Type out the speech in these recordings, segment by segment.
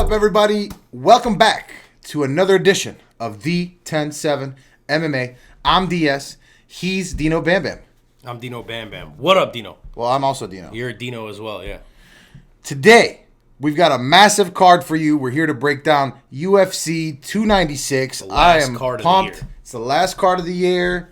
up, everybody? Welcome back to another edition of the 10-7 MMA. I'm DS. He's Dino Bam Bam. I'm Dino Bam Bam. What up, Dino? Well, I'm also Dino. You're Dino as well, yeah. Today, we've got a massive card for you. We're here to break down UFC 296. I am pumped. It's the last card of the year.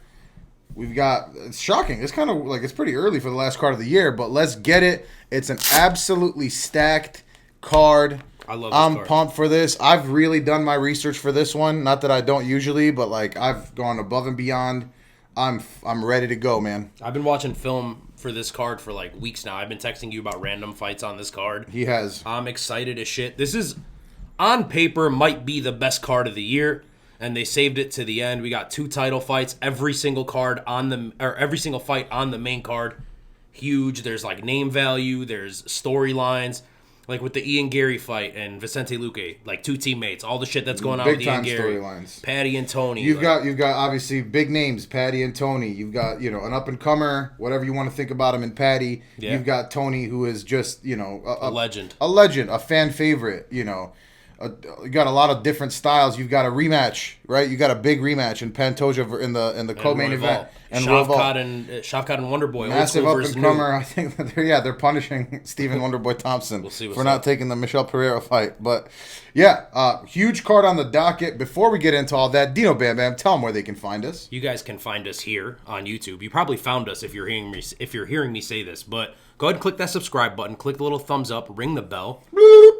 We've got, it's shocking. It's kind of like, it's pretty early for the last card of the year, but let's get it. It's an absolutely stacked card. I love this I'm card. pumped for this. I've really done my research for this one. Not that I don't usually, but like I've gone above and beyond. I'm ready to go, man. I've been watching film for this card for like weeks now. I've been texting you about random fights on this card. He has. I'm excited as shit. This is, on paper, might be the best card of the year, and they saved it to the end. We got 2 title fights. Every single fight on the main card, huge. There's like name value. There's storylines. Like with the Ian Garry fight and Vicente Luque, like 2 teammates, all the shit that's going on with Ian Garry, storylines. Paddy and Tony. You've got obviously big names, Paddy and Tony. You've got an up and comer, whatever you want to think about him in Paddy. Yeah. You've got Tony, who is just a legend, a fan favorite. You got a lot of different styles. You've got a rematch, right? You got a big rematch in Pantoja in the co-main event, and Shavkat and Wonderboy, massive up and comer. I think they're punishing Stephen Wonderboy Thompson for not taking the Michelle Pereira fight. But yeah, huge card on the docket. Before we get into all that, Dino Bam Bam, tell them where they can find us. You guys can find us here on YouTube. You probably found us if you're hearing me say this, but go ahead and click that subscribe button. Click the little thumbs up. Ring the bell.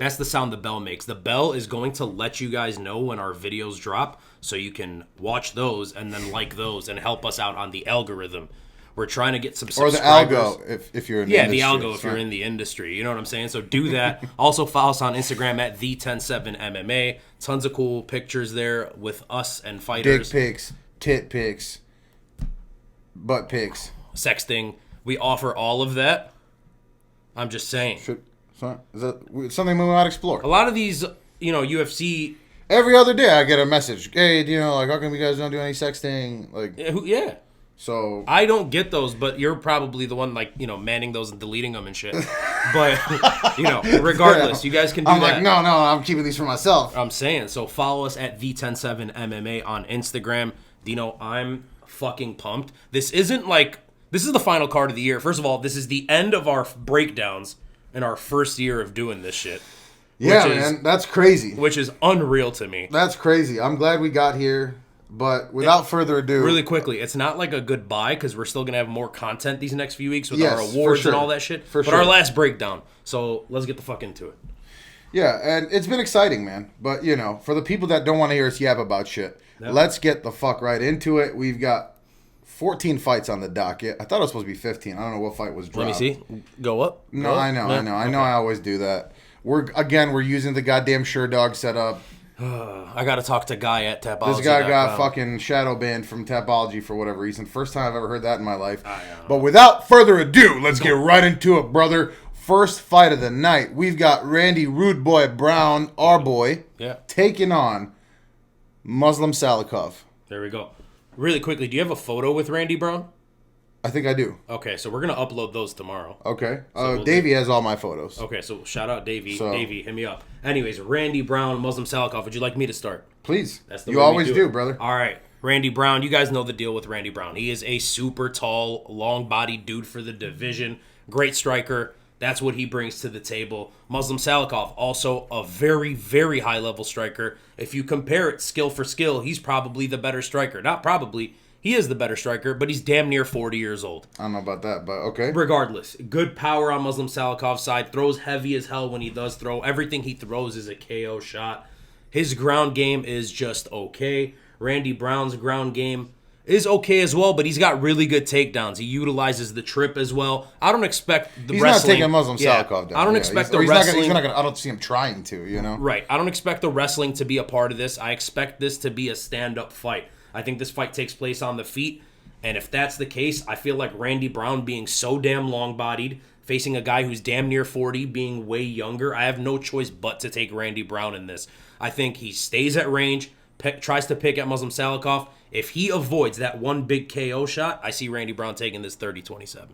That's the sound the bell makes. The bell is going to let you guys know when our videos drop, so you can watch those and then like those and help us out on the algorithm. We're trying to get some subscribers. Or the algo, if you're in the industry. Yeah, the algo if you're in the industry. You know what I'm saying? So do that. Also follow us on Instagram at the107MMA. Tons of cool pictures there with us and fighters. Dick pics, tit pics, butt pics. Sexting. We offer all of that. I'm just saying. Is that something we might explore? A lot of these, UFC... Every other day I get a message. Hey, how come you guys don't do any sexting? Yeah. So... I don't get those, but you're probably the one, manning those and deleting them and shit. But, regardless, you guys can do that. I'm like, no, I'm keeping these for myself. I'm saying. So follow us at the107MMA on Instagram. Dino, I'm fucking pumped. This is the final card of the year. First of all, this is the end of our breakdowns in our first year of doing this shit. Yeah, man, that's crazy. Which is unreal to me. That's crazy. I'm glad we got here, but without further ado... Really quickly, it's not like a goodbye, because we're still going to have more content these next few weeks with our awards and all that shit. But our last breakdown. So let's get the fuck into it. Yeah, and it's been exciting, man. But, for the people that don't want to hear us yap about shit, let's get the fuck right into it. We've got 14 fights on the docket. I thought it was supposed to be 15. I don't know what fight was dropped. Let me see. Go up. No, I know. I always do that. We're using the goddamn SureDog setup. I got to talk to Guy at Tapology. This guy got fucking shadow banned from Tapology for whatever reason. First time I've ever heard that in my life. But without further ado, let's get right into it, brother. First fight of the night. We've got Randy Rude Boy Brown, our boy, taking on Muslim Salikov. There we go. Really quickly, do you have a photo with Randy Brown? I think I do. Okay, so we're going to upload those tomorrow. Okay. Davey has all my photos. Okay, so shout out Davey. Davey, hit me up. Anyways, Randy Brown, Muslim Salikov. Would you like me to start? Please. You always do, brother. All right. Randy Brown, you guys know the deal with Randy Brown. He is a super tall, long-bodied dude for the division. Great striker. That's what he brings to the table. Muslim Salikov, also a very, very high-level striker. If you compare it skill for skill, he's probably the better striker. Not probably. He is the better striker, but he's damn near 40 years old. I don't know about that, but okay. Regardless, good power on Muslim Salikov's side. Throws heavy as hell when he does throw. Everything he throws is a KO shot. His ground game is just okay. Randy Brown's ground game is okay as well, but he's got really good takedowns. He utilizes the trip as well. I don't expect the wrestling... He's not taking Muslim Salikov down. I don't expect the wrestling... I don't see him trying to, Right. I don't expect the wrestling to be a part of this. I expect this to be a stand-up fight. I think this fight takes place on the feet, and if that's the case, I feel like Randy Brown being so damn long-bodied, facing a guy who's damn near 40, being way younger, I have no choice but to take Randy Brown in this. I think he stays at range, tries to pick at Muslim Salikov. If he avoids that one big KO shot, I see Randy Brown taking this 30-27.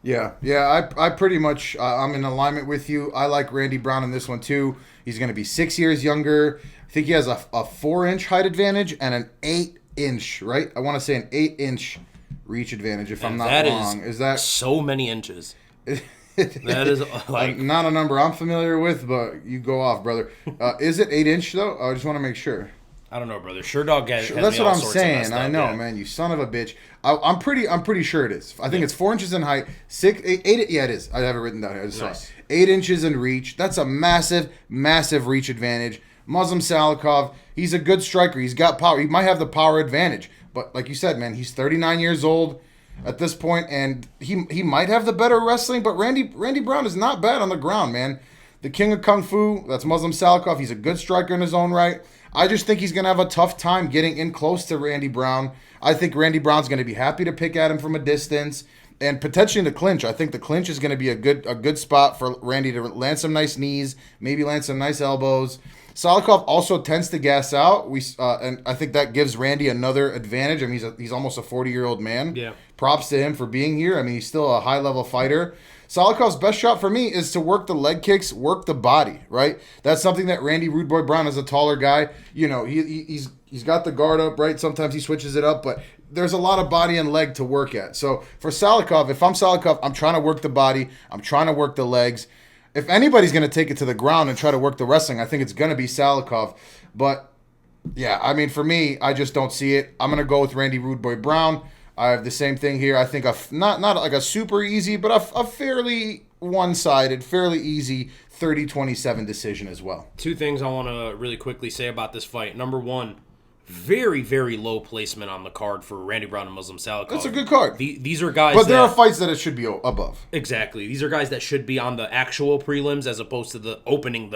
Yeah. I pretty much I'm in alignment with you. I like Randy Brown in this one too. He's going to be 6 years younger. I think he has a 4-inch height advantage and an 8-inch, right? I want to say an 8-inch reach advantage if I'm not wrong. Is that so many inches? That is like not a number I'm familiar with, but you go off, brother. Is it 8-inch though? I just want to make sure. I don't know, brother. Dog has that's me what all I'm sorts saying. Of I know, man. You son of a bitch. I'm pretty sure it is. I think it's 4 inches in height. 8. Yeah, it is. I have it written down here. I just saw it. 8 inches in reach. That's a massive reach advantage. Muslim Salikov, he's a good striker. He's got power. He might have the power advantage, but like you said, man, he's 39 years old at this point, and he might have the better wrestling. But Randy Brown is not bad on the ground, man. The king of kung fu. That's Muslim Salikov. He's a good striker in his own right. I just think he's going to have a tough time getting in close to Randy Brown. I think Randy Brown's going to be happy to pick at him from a distance and potentially in the clinch. I think the clinch is going to be a good spot for Randy to land some nice knees, maybe land some nice elbows. Salikov also tends to gas out. And I think that gives Randy another advantage. I mean, he's almost a 40-year-old man. Yeah. Props to him for being here. I mean, he's still a high-level fighter. Salikov's best shot for me is to work the leg kicks, work the body, right? That's something that Randy Rude Boy Brown is a taller guy. You know, he's got the guard up, right? Sometimes he switches it up, but there's a lot of body and leg to work at. So for Salikov, if I'm Salikov, I'm trying to work the body. I'm trying to work the legs. If anybody's going to take it to the ground and try to work the wrestling, I think it's going to be Salikov. But, yeah, I mean, for me, I just don't see it. I'm going to go with Randy Rude Boy Brown. I have the same thing here. I think not like a super easy, but a fairly one-sided, fairly easy 30-27 decision as well. Two things I want to really quickly say about this fight. Number one, very, very low placement on the card for Randy Brown and Muslim Salikov. That's a good card. These are guys but there are fights that it should be above. Exactly. These are guys that should be on the actual prelims as opposed to the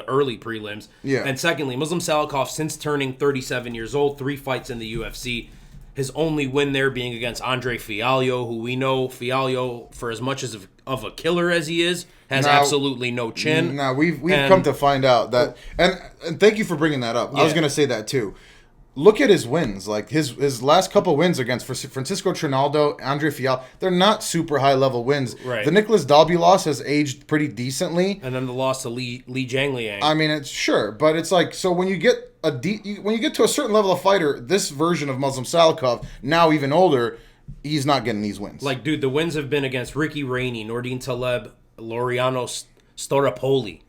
early prelims. Yeah. And secondly, Muslim Salikov, since turning 37 years old, 3 fights in the UFC, his only win there being against Andre Fialho, who we know Fialho, for as much of a killer as he is, has absolutely no chin. Now, we've come to find out that, and thank you for bringing that up. Yeah. I was going to say that too. Look at his wins. Like his last couple wins against Francisco Trinaldo, Andre Fialho, they're not super high level wins. Right. The Nicholas Dalby loss has aged pretty decently, and then the loss to Li Jiangliang. I mean, it's sure, but it's like, so when you get when you get to a certain level of fighter, this version of Muslim Salikov, now even older, he's not getting these wins. Like, dude, the wins have been against Ricky Rainey, Nordine Taleb, Laureano Staropoli.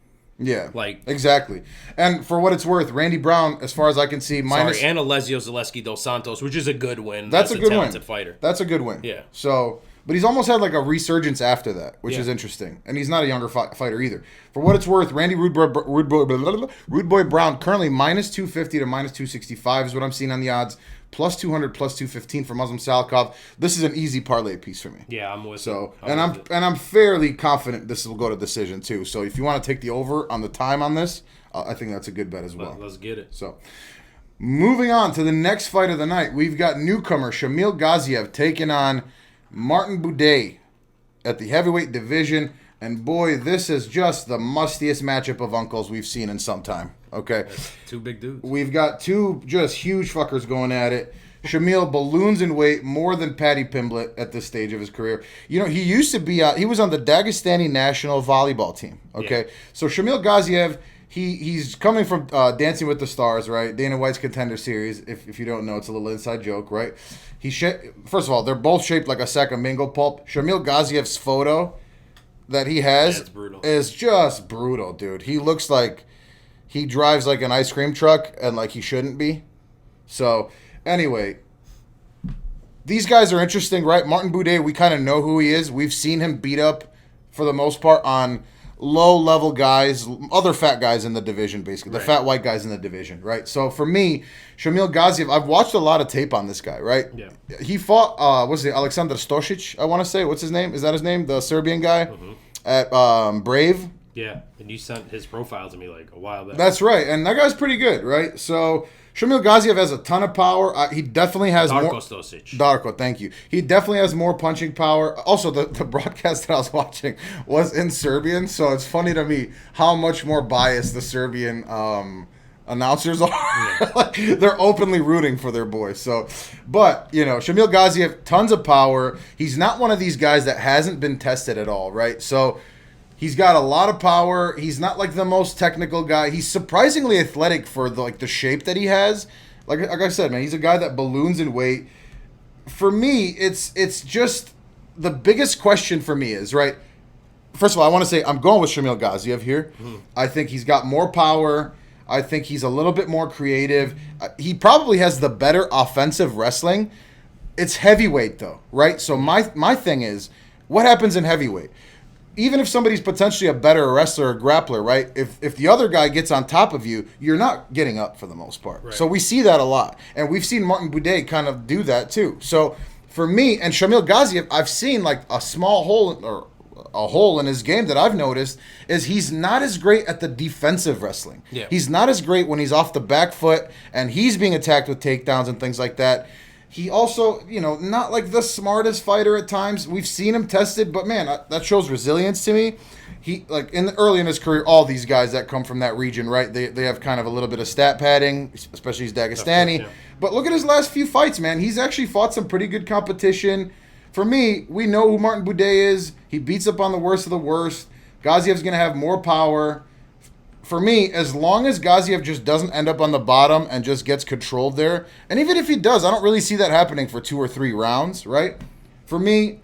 Yeah, exactly. And for what it's worth, Randy Brown, as far as I can see, and Alessio Zaleski dos Santos, which is a good win. That's a good talented fighter. That's a good win. Yeah. So, but he's almost had like a resurgence after that, which is interesting. And he's not a younger fighter either. For what it's worth, Randy Rude Boy Brown currently minus 250 to minus 265 is what I'm seeing on the odds. Plus 200, plus 215 for Muslim Salikov. This is an easy parlay piece for me. Yeah, I'm with you. I'm fairly confident this will go to decision too. So if you want to take the over on the time on this, I think that's a good bet as well. Let's get it. So moving on to the next fight of the night, we've got newcomer Shamil Gaziev taking on Martin Buday at the heavyweight division. And boy, this is just the mustiest matchup of uncles we've seen in some time. Okay. That's 2 big dudes. We've got 2 just huge fuckers going at it. Shamil balloons in weight more than Paddy Pimblett at this stage of his career. You know, he used to be, he was on the Dagestani national volleyball team. Okay. Yeah. So Shamil Gaziev, he's coming from Dancing with the Stars, right? Dana White's Contender Series. If you don't know, it's a little inside joke, right? First of all, they're both shaped like a sack of mango pulp. Shamil Gaziev's photo that he has is just brutal, dude. He looks like he drives like an ice cream truck and like he shouldn't be. So, anyway, these guys are interesting, right? Martin Buday, we kind of know who he is. We've seen him beat up, for the most part, on low-level guys, other fat guys in the division, basically. The fat white guys in the division, right? So, for me, Shamil Gaziev, I've watched a lot of tape on this guy, right? Yeah. He fought, Alexandre Stosic, I want to say. What's his name? Is that his name? The Serbian guy? Mm-hmm. At Brave. Yeah, and you sent his profile to me like a while back. That's right, and that guy's pretty good, right? So Shamil Gaziev has a ton of power. He definitely has more. Darko, thank you. He definitely has more punching power. Also, the broadcast that I was watching was in Serbian, so it's funny to me how much more biased the Serbian announcers are. Like, they're openly rooting for their boy. So, but, Shamil Gaziev, tons of power. He's not one of these guys that hasn't been tested at all, right? So he's got a lot of power. He's not like the most technical guy. He's surprisingly athletic for the shape that he has. Like I said, man, he's a guy that balloons in weight. For me, it's just the biggest question for me is, right, first of all, I want to say I'm going with Shamil Gaziev here. I think he's got more power. I think he's a little bit more creative. He probably has the better offensive wrestling. It's heavyweight, though, right? So my thing is, what happens in heavyweight? Even if somebody's potentially a better wrestler or grappler, right? If the other guy gets on top of you, you're not getting up for the most part. Right. So we see that a lot. And we've seen Martin Buday kind of do that, too. So for me and Shamil Gaziev, I've seen like a small hole or a hole in his game that I've noticed is he's not as great at the defensive wrestling. Yeah. He's not as great when he's off the back foot and he's being attacked with takedowns and things like that. He also, not like the smartest fighter at times. We've seen him tested, but man, that shows resilience to me. He early in his career, all these guys that come from that region, right? They have kind of a little bit of stat padding, especially he's Dagestani. Yeah. But look at his last few fights, man. He's actually fought some pretty good competition. For me, we know who Martin Buday is. He beats up on the worst of the worst. Gaziev's going to have more power. For me, as long as Gaziev just doesn't end up on the bottom and just gets controlled there, and even if he does, I don't really see that happening for 2 or 3 rounds, right? For me,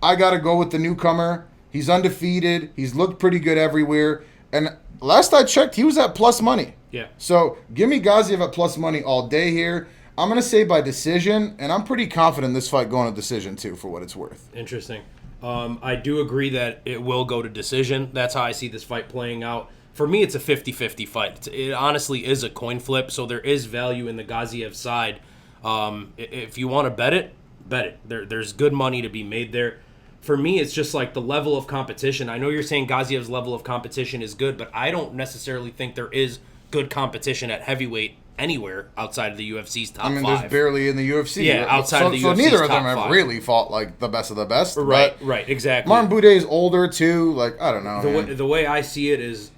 I got to go with the newcomer. He's undefeated. He's looked pretty good everywhere. And last I checked, he was at plus money. Yeah. So give me Gaziev at plus money all day here. I'm going to say by decision, and I'm pretty confident this fight going to decision, too, for what it's worth. Interesting. I do agree that it will go to decision. That's how I see this fight playing out. For me, it's a 50-50 fight. It honestly is a coin flip, so there is value in the Gaziev side. If you want to bet it, bet it. There's good money to be made there. For me, it's just like the level of competition. I know you're saying Gaziev's level of competition is good, but I don't necessarily think there is good competition at heavyweight anywhere outside of the UFC's top 5. There's barely in the UFC. Yeah, outside of the UFC's top 5. So neither of them have really fought like the best of the best. Right, exactly. Martin Buday's older too. Like, I don't know. The way I see it is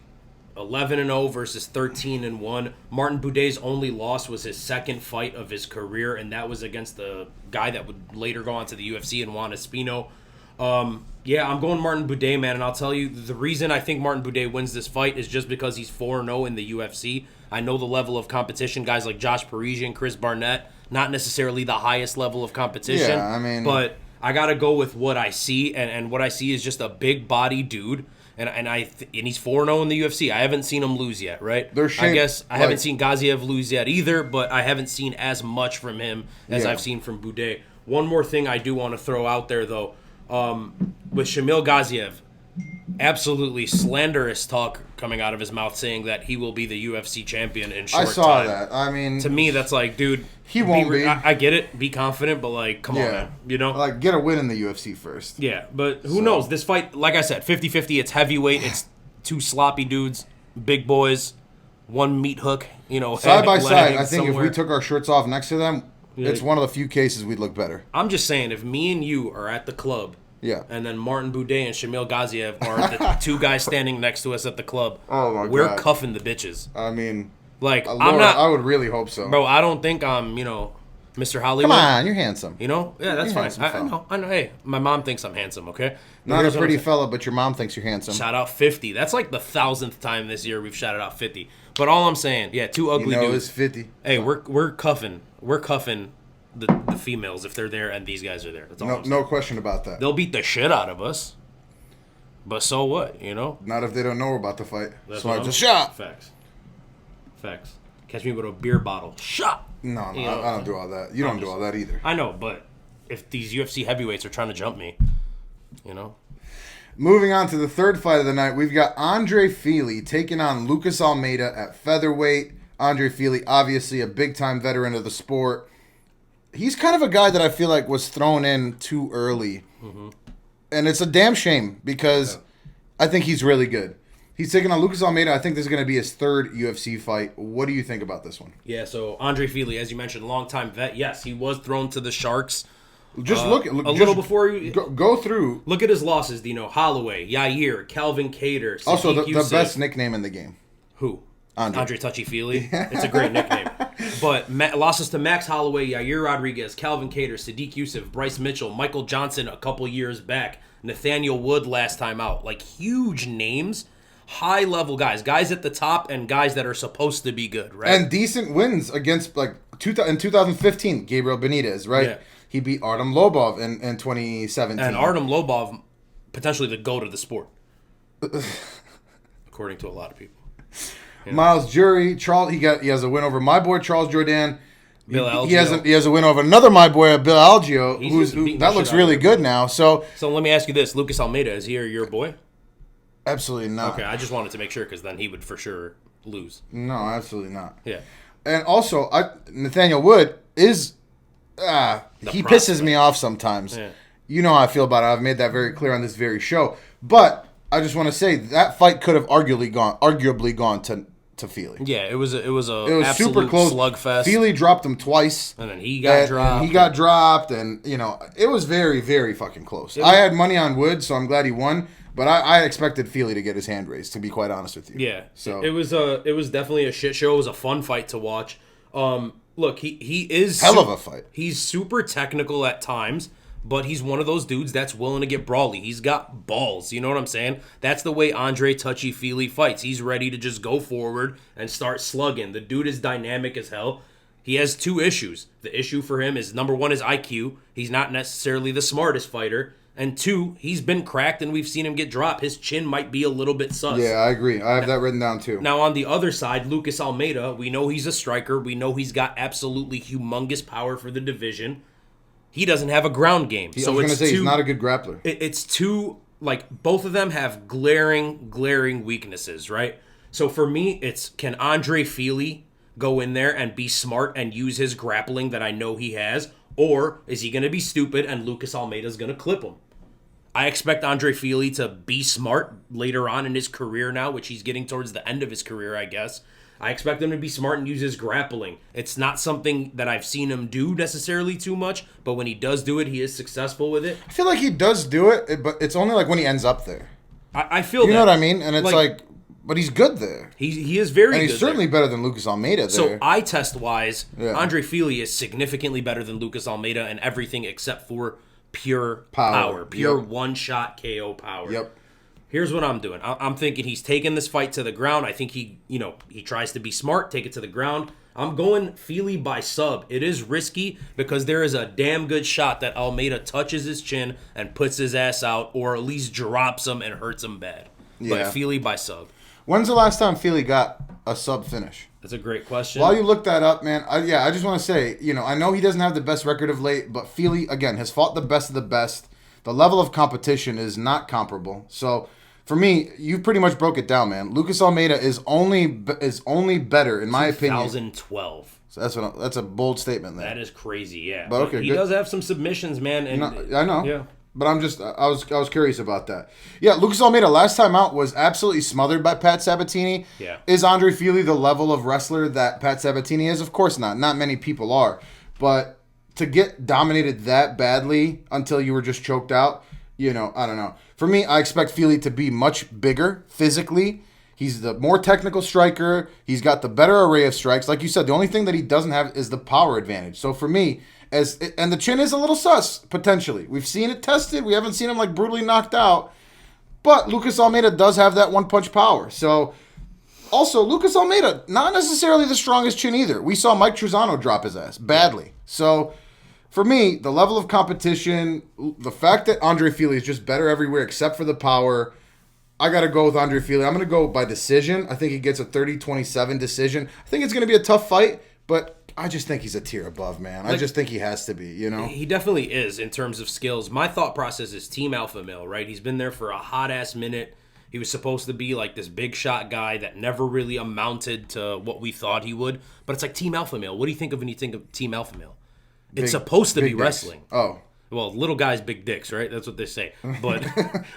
11-0 versus 13-1. Martin Buday's only loss was his second fight of his career, and that was against the guy that would later go on to the UFC and Juan Espino. Yeah, I'm going Martin Buday, man, and I'll tell you, the reason I think Martin Buday wins this fight is just because he's 4-0 in the UFC. I know the level of competition, guys like Josh Parisian, Chris Barnett, not necessarily the highest level of competition. Yeah, I mean, but I got to go with what I see, and what I see is just a big body dude, and he's 4-0 in the UFC. I haven't seen him lose yet, right? I guess I haven't seen Gaziev lose yet either, but I haven't seen as much from him as I've seen from Buday. One more thing I do want to throw out there, though. With Shamil Gaziev, absolutely slanderous talk coming out of his mouth saying that he will be the UFC champion in short time. I saw that. I mean, to me, that's like, dude, he won't be. I get it. Be confident, but like, come on, man. Like, get a win in the UFC first. Yeah, but who knows? This fight, like I said, 50-50. It's heavyweight. It's 2 sloppy dudes, big boys, 1 meat hook. Side by side. I think if we took our shirts off next to them, it's one of the few cases we'd look better. I'm just saying, if me and you are at the club, and then Martin Buday and Shamil Gaziev are the 2 guys standing next to us at the club, we're cuffing the bitches. I mean, like, Lord, I'm not. I would really hope so, bro. I don't think I'm, Mr. Hollywood. Come on, you're handsome. Yeah, that's fine. I know. Hey, my mom thinks I'm handsome. Okay, not a pretty fella, but your mom thinks you're handsome. Shout out 50. That's like the 1,000th time this year we've shouted out 50. But all I'm saying, 2 ugly dudes. It's 50. Hey, we're cuffing. We're cuffing the females if they're there and these guys are there. That's all. No question about that. They'll beat the shit out of us. But so what, Not if they don't know about the fight. That's so I just shot. Facts. Catch me with a beer bottle. Shot. No, I don't do all that. You don't do all that either. I know, but if these UFC heavyweights are trying to jump me, Moving on to the third fight of the night, we've got Andre Fili taking on Lucas Almeida at featherweight. Andre Fili, obviously a big-time veteran of the sport. He's kind of a guy that I feel like was thrown in too early. Mm-hmm. And it's a damn shame because I think he's really good. He's taking on Lucas Almeida. I think this is going to be his 3rd UFC fight. What do you think about this one? Yeah, so Andre Fili, as you mentioned, longtime vet. Yes, he was thrown to the Sharks. Just little before you go through. Look at his losses. Holloway, Yair, Calvin Kattar, also the best nickname in the game. Who? Andre Touchy-Feely. It's a great nickname. But losses to Max Holloway, Yair Rodriguez, Calvin Kattar, Sadiq Youssef, Bryce Mitchell, Michael Johnson a couple years back, Nathaniel Wood last time out. Like, huge names, high-level guys at the top and guys that are supposed to be good, right? And decent wins against, like, in 2015, Gabriel Benitez, right? Yeah. He beat Artem Lobov in 2017. And Artem Lobov, potentially the GOAT of the sport. According to a lot of people. Yeah. Miles Jury, he has a win over my boy Charles Jordan. Bill Algeo. He has a win over another my boy Bill Algeo, who that looks really good now. So let me ask you this: Lucas Almeida, is he your boy? Absolutely not. Okay, I just wanted to make sure because then he would for sure lose. No, absolutely not. Yeah. And also, Nathaniel Wood is he pisses me off sometimes. Yeah. You know how I feel about it. I've made that very clear on this very show. But I just want to say that fight could have arguably gone to Feely. Yeah, it was absolute super close slugfest. Feely dropped him twice, and then he got dropped. And he got dropped, and it was very, very fucking close. I had money on Wood, so I'm glad he won. But I expected Feely to get his hand raised, to be quite honest with you. Yeah, so it was definitely a shit show. It was a fun fight to watch. Look, he is hell of a fight. He's super technical at times. But he's one of those dudes that's willing to get brawly. He's got balls. You know what I'm saying? That's the way Andre Touchy-Feely fights. He's ready to just go forward and start slugging. The dude is dynamic as hell. He has two issues. The issue for him is, number one, is IQ. He's not necessarily the smartest fighter. And two, he's been cracked and we've seen him get dropped. His chin might be a little bit sus. Yeah, I agree. I have that written down too. Now, on the other side, Lucas Almeida, we know he's a striker. We know he's got absolutely humongous power for the division. He doesn't have a ground game. I was going to say, he's not a good grappler. It's two, like, both of them have glaring weaknesses, right? So for me, it's, can Andre Feely go in there and be smart and use his grappling that I know he has? Or is he going to be stupid and Lucas Almeida's going to clip him? I expect Andre Feely to be smart later on in his career now, which he's getting towards the end of his career, I guess. I expect him to be smart and use his grappling. It's not something that I've seen him do necessarily too much, but when he does do it, he is successful with it. I feel like he does do it, but it's only like when he ends up there. I feel you know what I mean? And it's like but he's good there. He is very good. And he's certainly better than Lucas Almeida there. So eye test wise, Andre Feely is significantly better than Lucas Almeida in everything except for pure power. Pure one-shot KO power. Yep. Here's what I'm doing. I'm thinking he's taking this fight to the ground. I think he tries to be smart, take it to the ground. I'm going Feely by sub. It is risky because there is a damn good shot that Almeida touches his chin and puts his ass out, or at least drops him and hurts him bad. Yeah. But Feely by sub. When's the last time Feely got a sub finish? That's a great question. While you look that up, man, I just want to say, I know he doesn't have the best record of late, but Feely, again, has fought the best of the best. The level of competition is not comparable. So for me, you pretty much broke it down, man. Lucas Almeida is only better, in my opinion. 2012. So that's a bold statement there. That is crazy, yeah. But okay, he does have some submissions, man. And I know. Yeah. But I was curious about that. Yeah, Lucas Almeida last time out was absolutely smothered by Pat Sabatini. Yeah. Is Andre Feely the level of wrestler that Pat Sabatini is? Of course not. Not many people are. But to get dominated that badly until you were just choked out, I don't know. For me, I expect Feely to be much bigger physically. He's the more technical striker. He's got the better array of strikes. Like you said, the only thing that he doesn't have is the power advantage. So for me, and the chin is a little sus, potentially. We've seen it tested. We haven't seen him like brutally knocked out. But Lucas Almeida does have that one-punch power. So, also, Lucas Almeida, not necessarily the strongest chin either. We saw Mike Truzano drop his ass badly. So, for me, the level of competition, the fact that Andre Feely is just better everywhere except for the power, I got to go with Andre Feely. I'm going to go by decision. I think he gets a 30-27 decision. I think it's going to be a tough fight, but I just think he's a tier above, man. I just think he has to be, He definitely is in terms of skills. My thought process is Team Alpha Male, right? He's been there for a hot-ass minute. He was supposed to be like this big shot guy that never really amounted to what we thought he would. But it's like Team Alpha Male. What do you think of when you think of Team Alpha Male? It's supposed to be dicks. Wrestling. Oh. Well, little guys, big dicks, right? That's what they say. But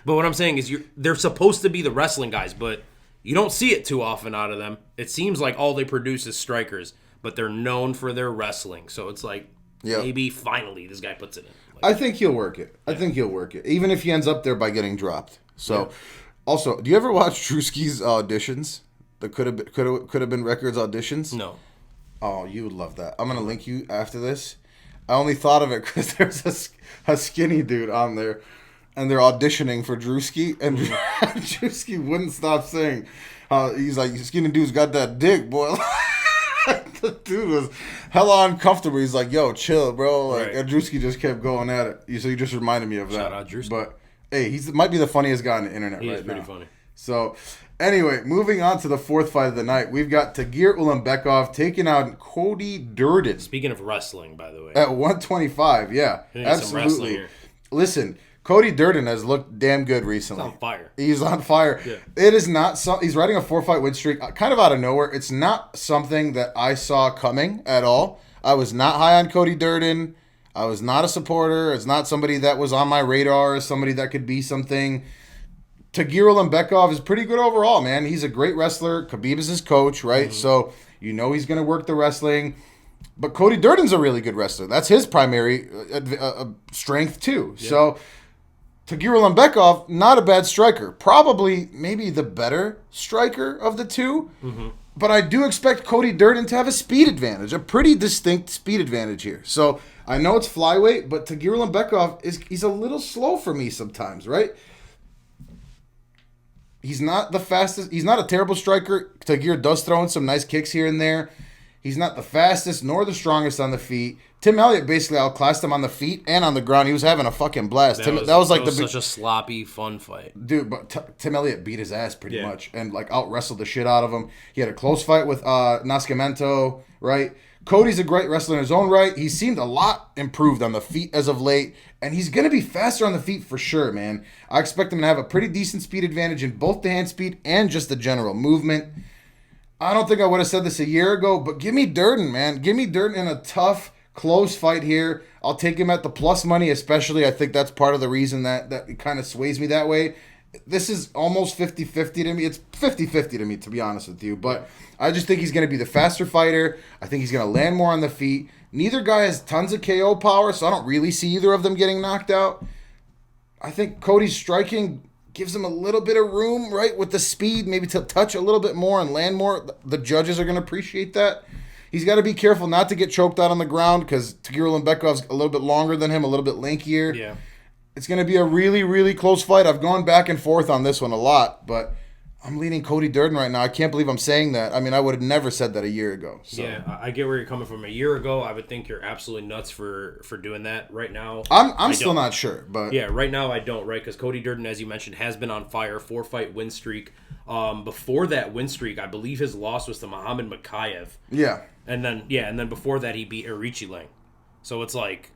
what I'm saying is they're supposed to be the wrestling guys, but you don't see it too often out of them. It seems like all they produce is strikers, but they're known for their wrestling. So it's like, maybe finally this guy puts it in. I think he'll work it. I think he'll work it, even if he ends up there by getting dropped. So, also, do you ever watch Drewski's auditions? The could have been records auditions? No. Oh, you would love that. I'm going to link you after this. I only thought of it because there's a skinny dude on there, and they're auditioning for Drewski, and Drewski wouldn't stop saying, he's like, skinny dude's got that dick, boy. The dude was hella uncomfortable. He's like, yo, chill, bro. Like, right. And Drewski just kept going at it. So you just reminded me of that. Shout out Drewski. But, hey, might be the funniest guy on the internet right now. He is pretty funny. So, anyway, moving on to the fourth fight of the night. We've got Tagir Ulanbekov taking out Cody Durden. Speaking of wrestling, by the way. At 125, yeah. Absolutely. Listen, Cody Durden has looked damn good recently. He's on fire. He's on fire. Yeah. It is not he's riding a 4-fight win streak kind of out of nowhere. It's not something that I saw coming at all. I was not high on Cody Durden. I was not a supporter. It's not somebody that was on my radar, somebody that could be something. Tagir Ulanbekov is pretty good overall, man. He's a great wrestler. Khabib is his coach, right? Mm-hmm. So you know he's going to work the wrestling. But Cody Durden's a really good wrestler. That's his primary strength, too. Yeah. So Tagir Ulanbekov, not a bad striker. Probably maybe the better striker of the two. Mm-hmm. But I do expect Cody Durden to have a speed advantage, a pretty distinct speed advantage here. So I know it's flyweight, but Tagir Ulanbekov, he's a little slow for me sometimes, right? He's not the fastest. He's not a terrible striker. Tagir does throw in some nice kicks here and there. He's not the fastest nor the strongest on the feet. Tim Elliott basically outclassed him on the feet and on the ground. He was having a fucking blast. That was such a sloppy, fun fight. Dude, but Tim Elliott beat his ass pretty much and like out-wrestled the shit out of him. He had a close fight with Nascimento, right? Cody's a great wrestler in his own right. He seemed a lot improved on the feet as of late, and he's going to be faster on the feet for sure, man. I expect him to have a pretty decent speed advantage in both the hand speed and just the general movement. I don't think I would have said this a year ago, but give me Durden, man. Give me Durden in a tough, close fight here. I'll take him at the plus money, especially. I think that's part of the reason that it kind of sways me that way. This is almost 50-50 to me. It's 50-50 to me, to be honest with you. But I just think he's going to be the faster fighter. I think he's going to land more on the feet. Neither guy has tons of KO power, so I don't really see either of them getting knocked out. I think Cody's striking gives him a little bit of room, right, with the speed, maybe to touch a little bit more and land more. The judges are going to appreciate that. He's got to be careful not to get choked out on the ground because Tagir Ulanbekov's a little bit longer than him, a little bit lankier. Yeah. It's going to be a really, really close fight. I've gone back and forth on this one a lot, but I'm leaning Cody Durden right now. I can't believe I'm saying that. I mean, I would have never said that a year ago. So. Yeah, I get where you're coming from. A year ago, I would think you're absolutely nuts for doing that. Right now, I'm still not sure, but yeah, right now I don't. Right, because Cody Durden, as you mentioned, has been on fire. 4-fight win streak. Before that win streak, I believe his loss was to Muhammad Makayev. Yeah, and then before that, he beat Arichilang. So it's like,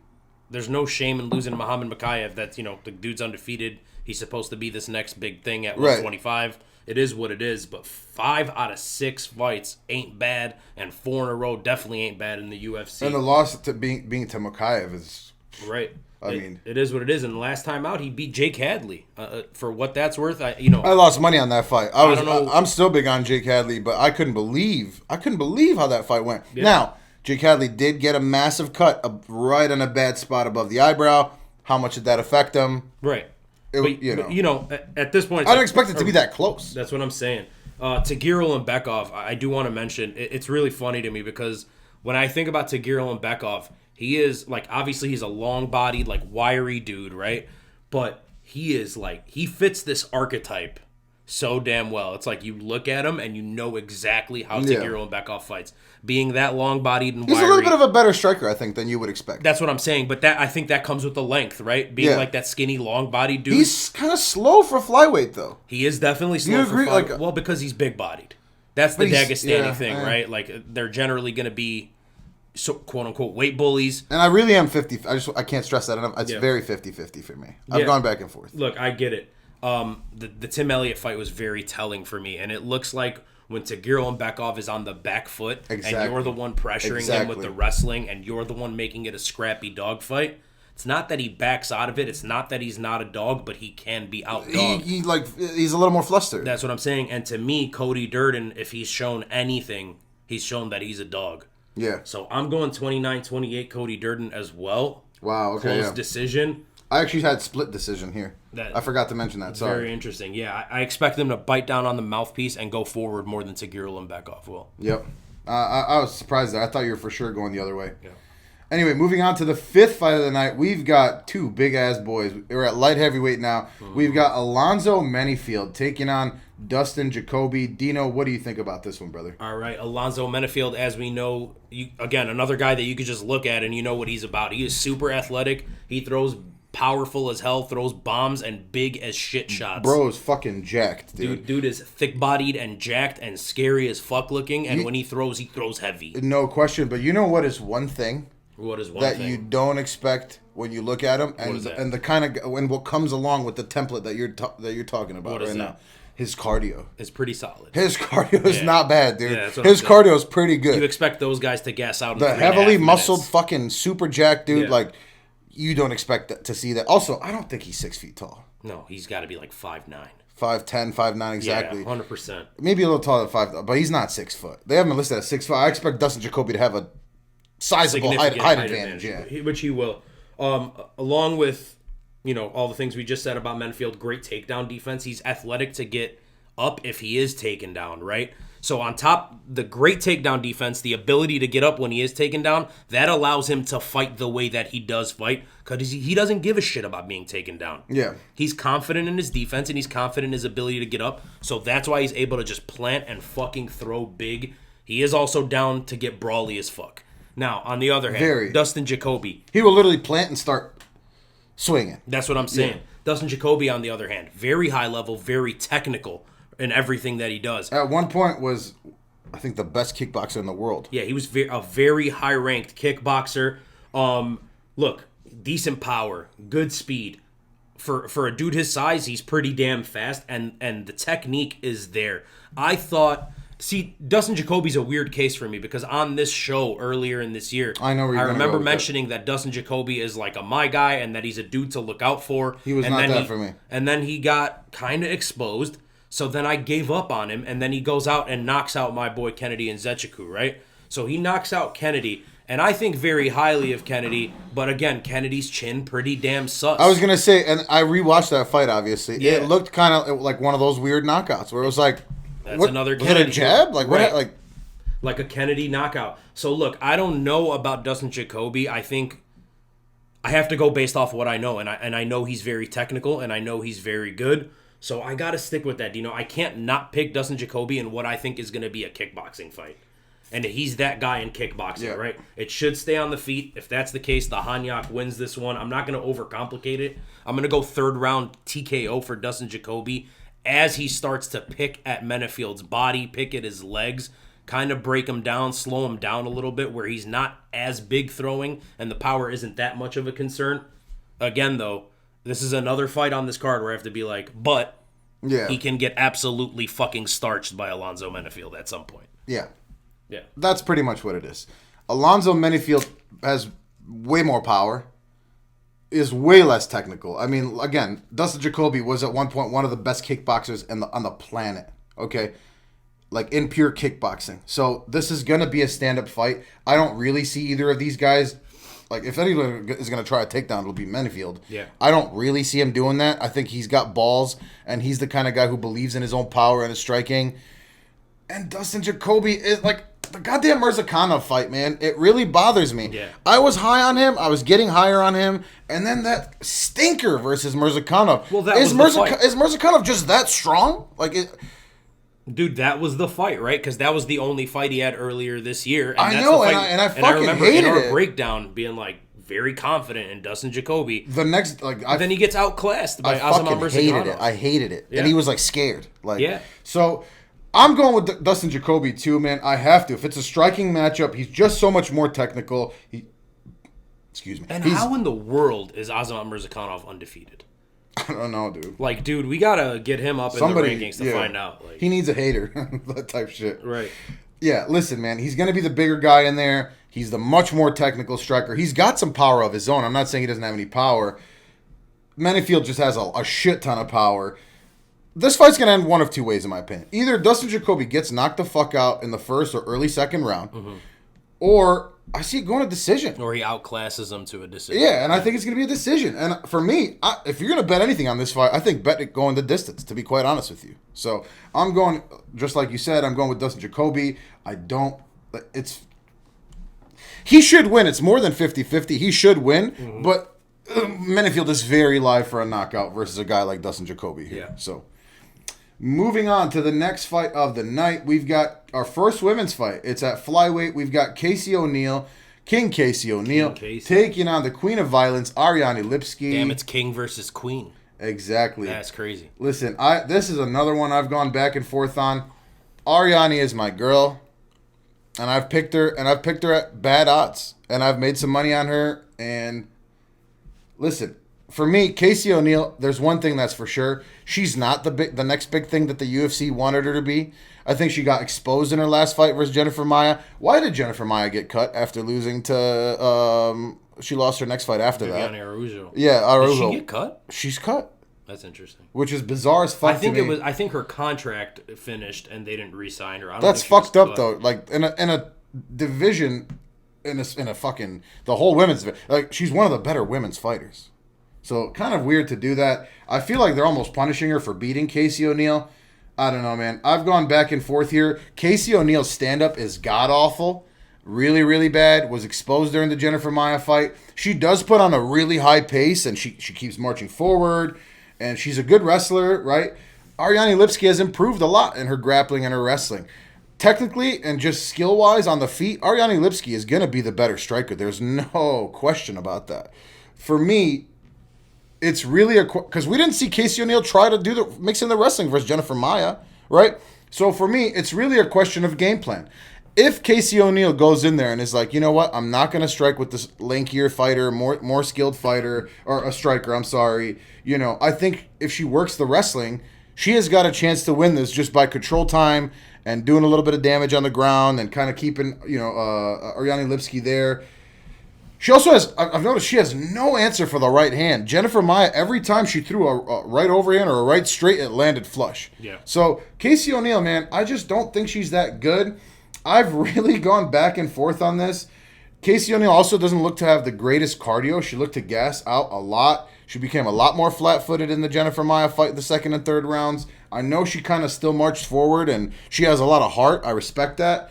there's no shame in losing to Muhammad Makayev. That's, the dude's undefeated. He's supposed to be this next big thing at 125. Right. It is what it is, but 5 out of 6 fights ain't bad, and 4 in a row definitely ain't bad in the UFC. And the loss to being to Makayev is right. It is what it is. And the last time out, he beat Jake Hadley. For what that's worth, I lost money on that fight. I'm still big on Jake Hadley, but I couldn't believe how that fight went. Yeah. Now, Jake Hadley did get a massive cut right on a bad spot above the eyebrow. How much did that affect him? Right. At this point, I don't expect it to be that close. That's what I'm saying. Tagir Ulanbekov, I do want to mention, it's really funny to me because when I think about Tagir Ulanbekov, he is, obviously he's a long-bodied, wiry dude, right? But he fits this archetype so damn well. It's like you look at him and you know exactly how Tagir Ulanbekov fights. Being that long-bodied and wiry. He's a little bit of a better striker, I think, than you would expect. That's what I'm saying, but I think that comes with the length, right? Being like that skinny, long-bodied dude. He's kind of slow for flyweight, though. He is definitely slow for flyweight. Well, because he's big-bodied. That's the Dagestani thing, right? They're generally going to be, quote-unquote, weight bullies. And I really am 50. I can't stress that enough. It's very 50-50 for me. I've gone back and forth. Look, I get it. The Tim Elliott fight was very telling for me, and it looks like when Tagir Ulanbekov is on the back foot and you're the one pressuring him with the wrestling and you're the one making it a scrappy dogfight, it's not that he backs out of it. It's not that he's not a dog, but he can be out-dogged. He's a little more flustered. That's what I'm saying. And to me, Cody Durden, if he's shown anything, he's shown that he's a dog. Yeah. So I'm going 29-28 Cody Durden as well. Wow, okay. Close decision. I actually had split decision here. I forgot to mention that. Sorry. Very interesting. Yeah, I expect them to bite down on the mouthpiece and go forward more than Segura and back off will. Yep. I was surprised there. I thought you were for sure going the other way. Yeah. Anyway, moving on to the 5th fight of the night, we've got 2 big-ass boys. We're at light heavyweight now. Mm-hmm. We've got Alonzo Menifield taking on Dustin Jacoby. Dino, what do you think about this one, brother? All right, Alonzo Menifield, as we know, again, another guy that you could just look at and you know what he's about. He is super athletic. He throws powerful as hell, throws bombs, and big as shit shots. Bro is fucking jacked, dude. Dude is thick-bodied and jacked and scary as fuck looking, and when he throws heavy. No question, but you know what is one thing? What is one that thing? You don't expect when you look at him, and the kind of and what comes along with the template that you're talking about right now. His cardio is pretty solid. His cardio is not bad, dude. Yeah, his cardio is pretty good. You expect those guys to gas out in the heavily muscled fucking super jack dude. Yeah. Like you don't expect to see that. Also, I don't think he's 6 feet tall. No, he's got to be like 5'9". 5'10", 5'9", exactly. Yeah, 100%. Maybe a little taller than 5, but he's not 6 foot. They haven't listed at 6 foot. I expect Dustin Jacoby to have a sizable height advantage, yeah. Which he will. Along with, all the things we just said about Menifield, great takedown defense. He's athletic to get up if he is taken down, right? So on top, the great takedown defense, the ability to get up when he is taken down, that allows him to fight the way that he does fight because he doesn't give a shit about being taken down. Yeah. He's confident in his defense and he's confident in his ability to get up. So that's why he's able to just plant and fucking throw big. He is also down to get brawly as fuck. Now, on the other hand, Dustin Jacoby. He will literally plant and start swinging. That's what I'm saying. Yeah. Dustin Jacoby, on the other hand, very high level, very technical in everything that he does. At one point was, I think, the best kickboxer in the world. Yeah, he was a very high-ranked kickboxer. Look, decent power, good speed. For a dude his size, he's pretty damn fast, and the technique is there. I thought... See, Dustin Jacoby's a weird case for me because on this show earlier in this year, I remember mentioning that Dustin Jacoby is like a my guy and that he's a dude to look out for. He was not that for me. And then he got kind of exposed, so then I gave up on him, and then he goes out and knocks out my boy Kennedy Nzechukwu, right? So he knocks out Kennedy, and I think very highly of Kennedy, but again, Kennedy's chin pretty damn sus. I was going to say, and I rewatched that fight, obviously. Yeah. It looked kind of like one of those weird knockouts where it was like, that's another Kennedy. Hit a jab? Like what? Right. Like a Kennedy knockout. So look, I don't know about Dustin Jacoby. I think I have to go based off what I know, and I know he's very technical, and I know he's very good. So I got to stick with that. I can't not pick Dustin Jacoby in what I think is going to be a kickboxing fight. And he's that guy in kickboxing, right? It should stay on the feet. If that's the case, the Hanyak wins this one. I'm not going to overcomplicate it. I'm going to go 3rd round TKO for Dustin Jacoby as he starts to pick at Menifield's body, pick at his legs, kind of break him down, slow him down a little bit where he's not as big throwing and the power isn't that much of a concern. Again, though, this is another fight on this card where I have to be like, but he can get absolutely fucking starched by Alonzo Menifield at some point. Yeah. Yeah. That's pretty much what it is. Alonzo Menifield has way more power. Is way less technical. I mean, again, Dustin Jacoby was at one point one of the best kickboxers on the planet. Okay, like in pure kickboxing. So this is gonna be a stand-up fight. I don't really see either of these guys. Like, if anyone is gonna try a takedown, it'll be Menifield. Yeah. I don't really see him doing that. I think he's got balls, and he's the kind of guy who believes in his own power and his striking. And Dustin Jacoby is like. The goddamn Mirzakhanov fight, man, it really bothers me. Yeah. I was high on him. I was getting higher on him. And then that stinker versus Mirzakhanov. Well, is Mirzakhanov just that strong? Dude, that was the fight, right? Because that was the only fight he had earlier this year. And I know, and I fucking remember hated in our it. breakdown being like very confident in Dustin Jacoby. The next, then he gets outclassed by Azamat Mirzakhanov. I hated it. Yeah. And he was scared. Yeah. So I'm going with Dustin Jacoby too, man. I have to. If it's a striking matchup, he's just so much more technical. Excuse me. And how in the world is Azamat Mirzakhanov undefeated? I don't know, dude. Dude, we gotta get him up in the rankings to find out. He needs a hater, that type shit. Right. Yeah, listen, man. He's gonna be the bigger guy in there. He's the much more technical striker. He's got some power of his own. I'm not saying he doesn't have any power. Menifield just has a shit ton of power. This fight's going to end one of two ways, in my opinion. Either Dustin Jacoby gets knocked the fuck out in the first or early second round, or I see it going to decision. Or he outclasses him to a decision. Yeah, and I think it's going to be a decision. And for me, if you're going to bet anything on this fight, I think bet it going the distance, to be quite honest with you. So I'm going, just like you said, I'm going with Dustin Jacoby. He should win. It's more than 50-50. He should win. Mm-hmm. But Menifield is very live for a knockout versus a guy like Dustin Jacoby here. Yeah. So moving on to the next fight of the night, we've got our first women's fight. It's at Flyweight. We've got King Casey O'Neill, taking on the Queen of Violence, Ariane Lipski. Damn, it's King versus Queen. Exactly. That's crazy. Listen, this is another one I've gone back and forth on. Ariane is my girl, and I've picked her at bad odds, and I've made some money on her. And listen, for me, Casey O'Neill, there's one thing that's for sure. She's not the next big thing that the UFC wanted her to be. I think she got exposed in her last fight versus Jennifer Maia. Why did Jennifer Maia get cut after losing to... she lost her next fight after that. Araujo. Yeah, Araujo. Did she get cut? She's cut. That's interesting. Which is bizarre as fuck to me. I think her contract finished and they didn't re-sign her. That's fucked up though. Like in a division, in a fucking the whole women's, like she's one of the better women's fighters. So kind of weird to do that. I feel like they're almost punishing her for beating Casey O'Neill. I don't know, man. I've gone back and forth here. Casey O'Neill's stand-up is god-awful. Really, really bad. Was exposed during the Jennifer Maia fight. She does put on a really high pace, and she keeps marching forward. And she's a good wrestler, right? Ariane Lipski has improved a lot in her grappling and her wrestling. Technically and just skill-wise on the feet, Ariane Lipski is going to be the better striker. There's no question about that. For me... It's really because we didn't see Casey O'Neill try to mix in the wrestling versus Jennifer Maia, right? So for me, it's really a question of game plan. If Casey O'Neill goes in there and is like, you know what, I'm not going to strike with this lankier fighter, more skilled fighter, or a striker, I'm sorry. You know, I think if she works the wrestling, she has got a chance to win this just by control time and doing a little bit of damage on the ground and kind of keeping, Ariane Lipski there. She also has, I've noticed she has no answer for the right hand. Jennifer Maia, every time she threw a right overhand or a right straight, it landed flush. Yeah. So, Casey O'Neill, man, I just don't think she's that good. I've really gone back and forth on this. Casey O'Neill also doesn't look to have the greatest cardio. She looked to gas out a lot. She became a lot more flat-footed in the Jennifer Maia fight, the second and third rounds. I know she kind of still marched forward, and she has a lot of heart. I respect that.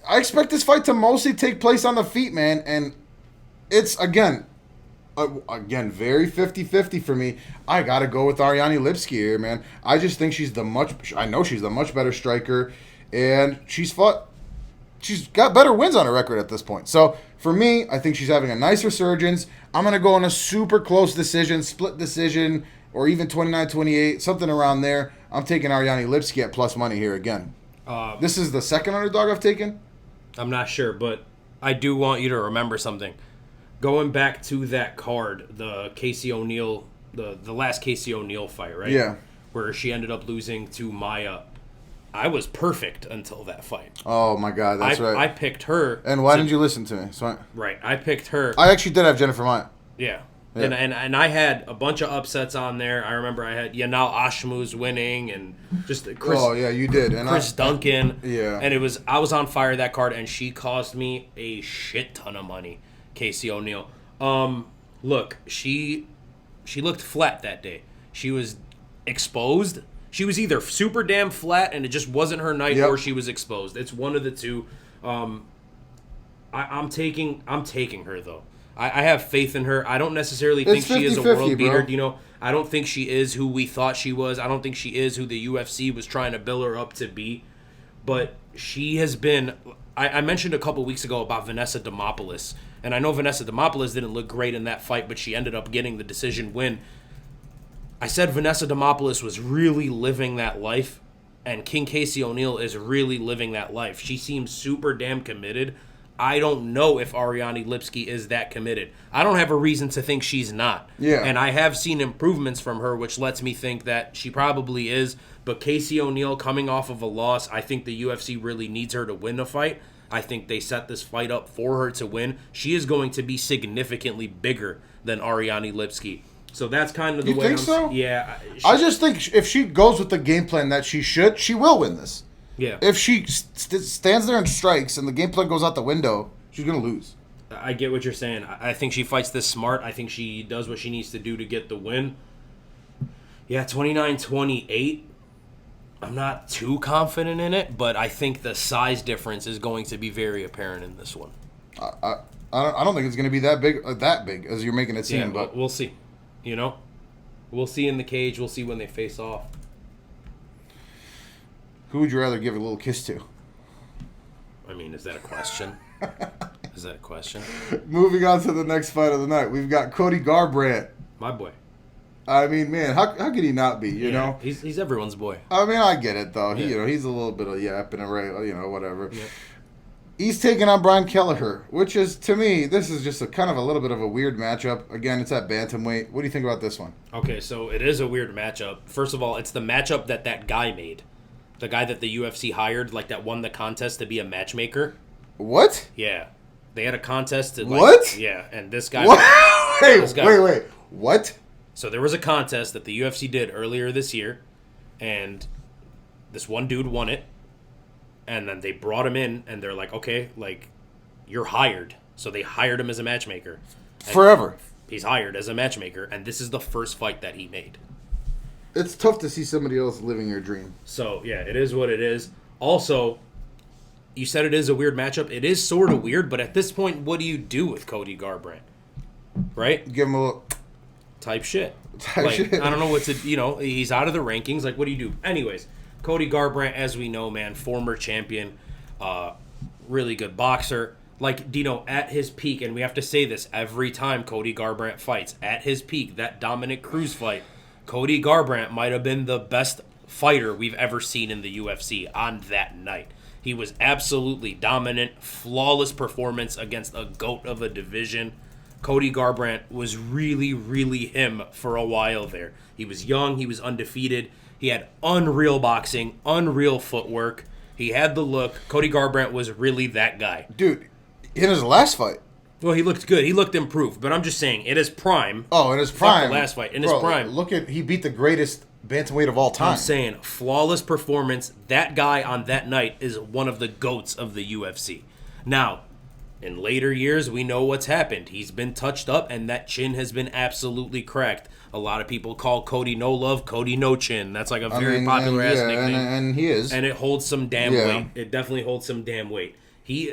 I expect this fight to mostly take place on the feet, man. And it's, again, very 50-50 for me. I got to go with Ariane Lipski here, man. I just think I know she's the much better striker. And she's got better wins on her record at this point. So, for me, I think she's having a nice resurgence. I'm going to go in a super close decision, split decision, or even 29-28, something around there. I'm taking Ariane Lipski at plus money here again. This is the second underdog I've taken? I'm not sure, but I do want you to remember something. Going back to that card, the Casey O'Neill, the last Casey O'Neill fight, right? Yeah. Where she ended up losing to Maia. I was perfect until that fight. Oh, my God, that's right. I picked her. And why didn't you listen to me? Right, I picked her. I actually did have Jennifer Maia. Yeah. Yeah. And I had a bunch of upsets on there. I remember I had Yanal Ashmuz winning and just Chris. Oh yeah, you did. And Chris Duncan. Yeah. And I was on fire that card, and she cost me a shit ton of money. Casey O'Neill. Look, she looked flat that day. She was exposed. She was either super damn flat and it just wasn't her night, or she was exposed. It's one of the two. I'm taking her though. I have faith in her. I don't necessarily think she is a world beater. You know, I don't think she is who we thought she was. I don't think she is who the UFC was trying to bill her up to be. But she has been... I mentioned a couple weeks ago about Vanessa Demopoulos. And I know Vanessa Demopoulos didn't look great in that fight, but she ended up getting the decision win. I said Vanessa Demopoulos was really living that life. And King Casey O'Neill is really living that life. She seems super damn committed. I don't know if Ariane Lipski is that committed. I don't have a reason to think she's not. Yeah. And I have seen improvements from her, which lets me think that she probably is. But Casey O'Neill coming off of a loss, I think the UFC really needs her to win a fight. I think they set this fight up for her to win. She is going to be significantly bigger than Ariane Lipski. So that's kind of the way You think so? Yeah. I just think if she goes with the game plan that she should, she will win this. Yeah. If she stands there and strikes and the game plan goes out the window, she's going to lose. I get what you're saying. I think she fights this smart. I think she does what she needs to do to get the win. Yeah, 29-28. I'm not too confident in it, but I think the size difference is going to be very apparent in this one. I don't think it's going to be that big as you're making it seem. Yeah, but we'll see. You know? We'll see in the cage. We'll see when they face off. Who would you rather give a little kiss to? I mean, is that a question? Is that a question? Moving on to the next fight of the night. We've got Cody Garbrandt. My boy. I mean, man, how could he not be, you know? He's everyone's boy. I mean, I get it, though. Yeah. He's a little bit of yap and whatever. Yeah. He's taking on Brian Kelleher, which is, to me, this is just a kind of a little bit of a weird matchup. Again, it's at Bantamweight. What do you think about this one? Okay, so it is a weird matchup. First of all, it's the matchup that guy made. The guy that the UFC hired, like, that won the contest to be a matchmaker. What? Yeah. They had a contest to, what? Yeah, and this guy... What? Wait. What? So there was a contest that the UFC did earlier this year, and this one dude won it, and then they brought him in, and they're like, okay, like, you're hired. So they hired him as a matchmaker. Forever. He's hired as a matchmaker, and this is the first fight that he made. It's tough to see somebody else living your dream. So, yeah, it is what it is. Also, you said it is a weird matchup. It is sort of weird, but at this point, what do you do with Cody Garbrandt? Right? Give him a little... Type shit. Shit. I don't know what to... he's out of the rankings. Like, what do you do? Anyways, Cody Garbrandt, as we know, man, former champion, really good boxer. Like, at his peak, and we have to say this every time Cody Garbrandt fights, at his peak, that Dominic Cruz fight, Cody Garbrandt might have been the best fighter we've ever seen in the UFC on that night. He was absolutely dominant, flawless performance against a GOAT of a division. Cody Garbrandt was really, really him for a while there. He was young. He was undefeated. He had unreal boxing, unreal footwork. He had the look. Cody Garbrandt was really that guy. Dude, in his last fight. Well, he looked good. He looked improved. But I'm just saying, in his prime. Oh, in his prime. The last fight. In his prime. He beat the greatest bantamweight of all time. I'm saying, flawless performance. That guy on that night is one of the GOATs of the UFC. Now, in later years, we know what's happened. He's been touched up, and that chin has been absolutely cracked. A lot of people call Cody no love, Cody no chin. That's like a very popular ass nickname. And he is. And it holds some damn weight. It definitely holds some damn weight. If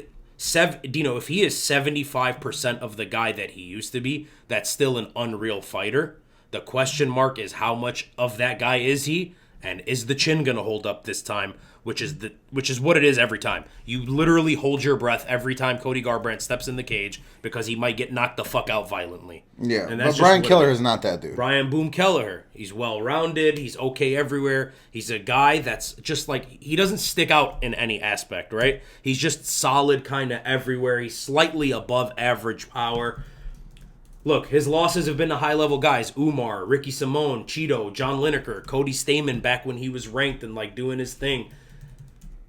he is 75% of the guy that he used to be, that's still an unreal fighter. The question mark is how much of that guy is he? And is the chin going to hold up this time? Which is what it is every time. You literally hold your breath every time Cody Garbrandt steps in the cage because he might get knocked the fuck out violently. Yeah, and but Brian Kelleher is not that dude. Brian Boom Kelleher. He's well-rounded. He's okay everywhere. He's a guy that's just like, he doesn't stick out in any aspect, right? He's just solid kind of everywhere. He's slightly above average power. Look, his losses have been to high-level guys. Umar, Ricky Simone, Cheeto, John Lineker, Cody Stamen back when he was ranked and like doing his thing.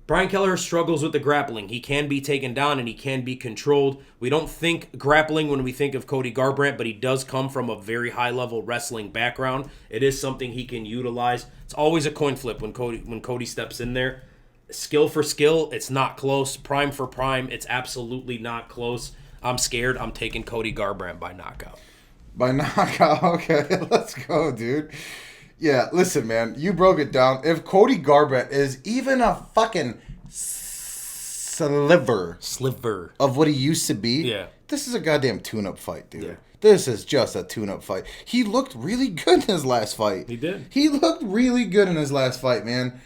Brian Kelleher struggles with the grappling. He can be taken down and he can be controlled. We don't think grappling when we think of Cody Garbrandt, but he does come from a very high-level wrestling background. It is something he can utilize. It's always a coin flip when Cody steps in there. Skill for skill, it's not close. Prime for prime, it's absolutely not close. I'm scared. I'm taking Cody Garbrandt by knockout. By knockout? Okay, let's go, dude. Yeah, listen, man, you broke it down. If Cody Garbrandt is even a fucking sliver of what he used to be, this is a goddamn tune-up fight, dude. Yeah. This is just a tune-up fight. He looked really good in his last fight. He did. He looked really good in his last fight, man.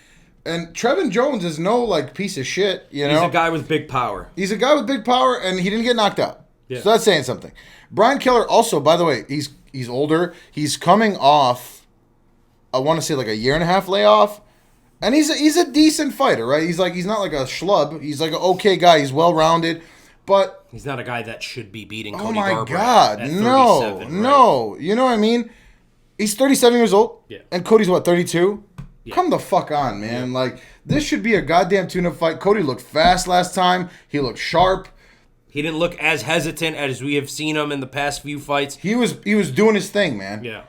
And Trevin Jones is no, like, piece of shit, you know? He's a guy with big power. He's a guy with big power, and he didn't get knocked out. Yeah. So that's saying something. Brian Kelleher also, by the way, he's older. He's coming off, I want to say, like a 1.5 year layoff. And he's a decent fighter, right? He's not like a schlub. He's like an okay guy. He's well-rounded. But he's not a guy that should be beating Cody Garbrandt. Oh, my God. No. You know what I mean? He's 37 years old. Yeah. And Cody's, what, 32? Yeah. Come the fuck on, man. Yeah. Like, this should be a goddamn tune-up fight. Cody looked fast last time. He looked sharp. He didn't look as hesitant as we have seen him in the past few fights. He was doing his thing, man. Yeah.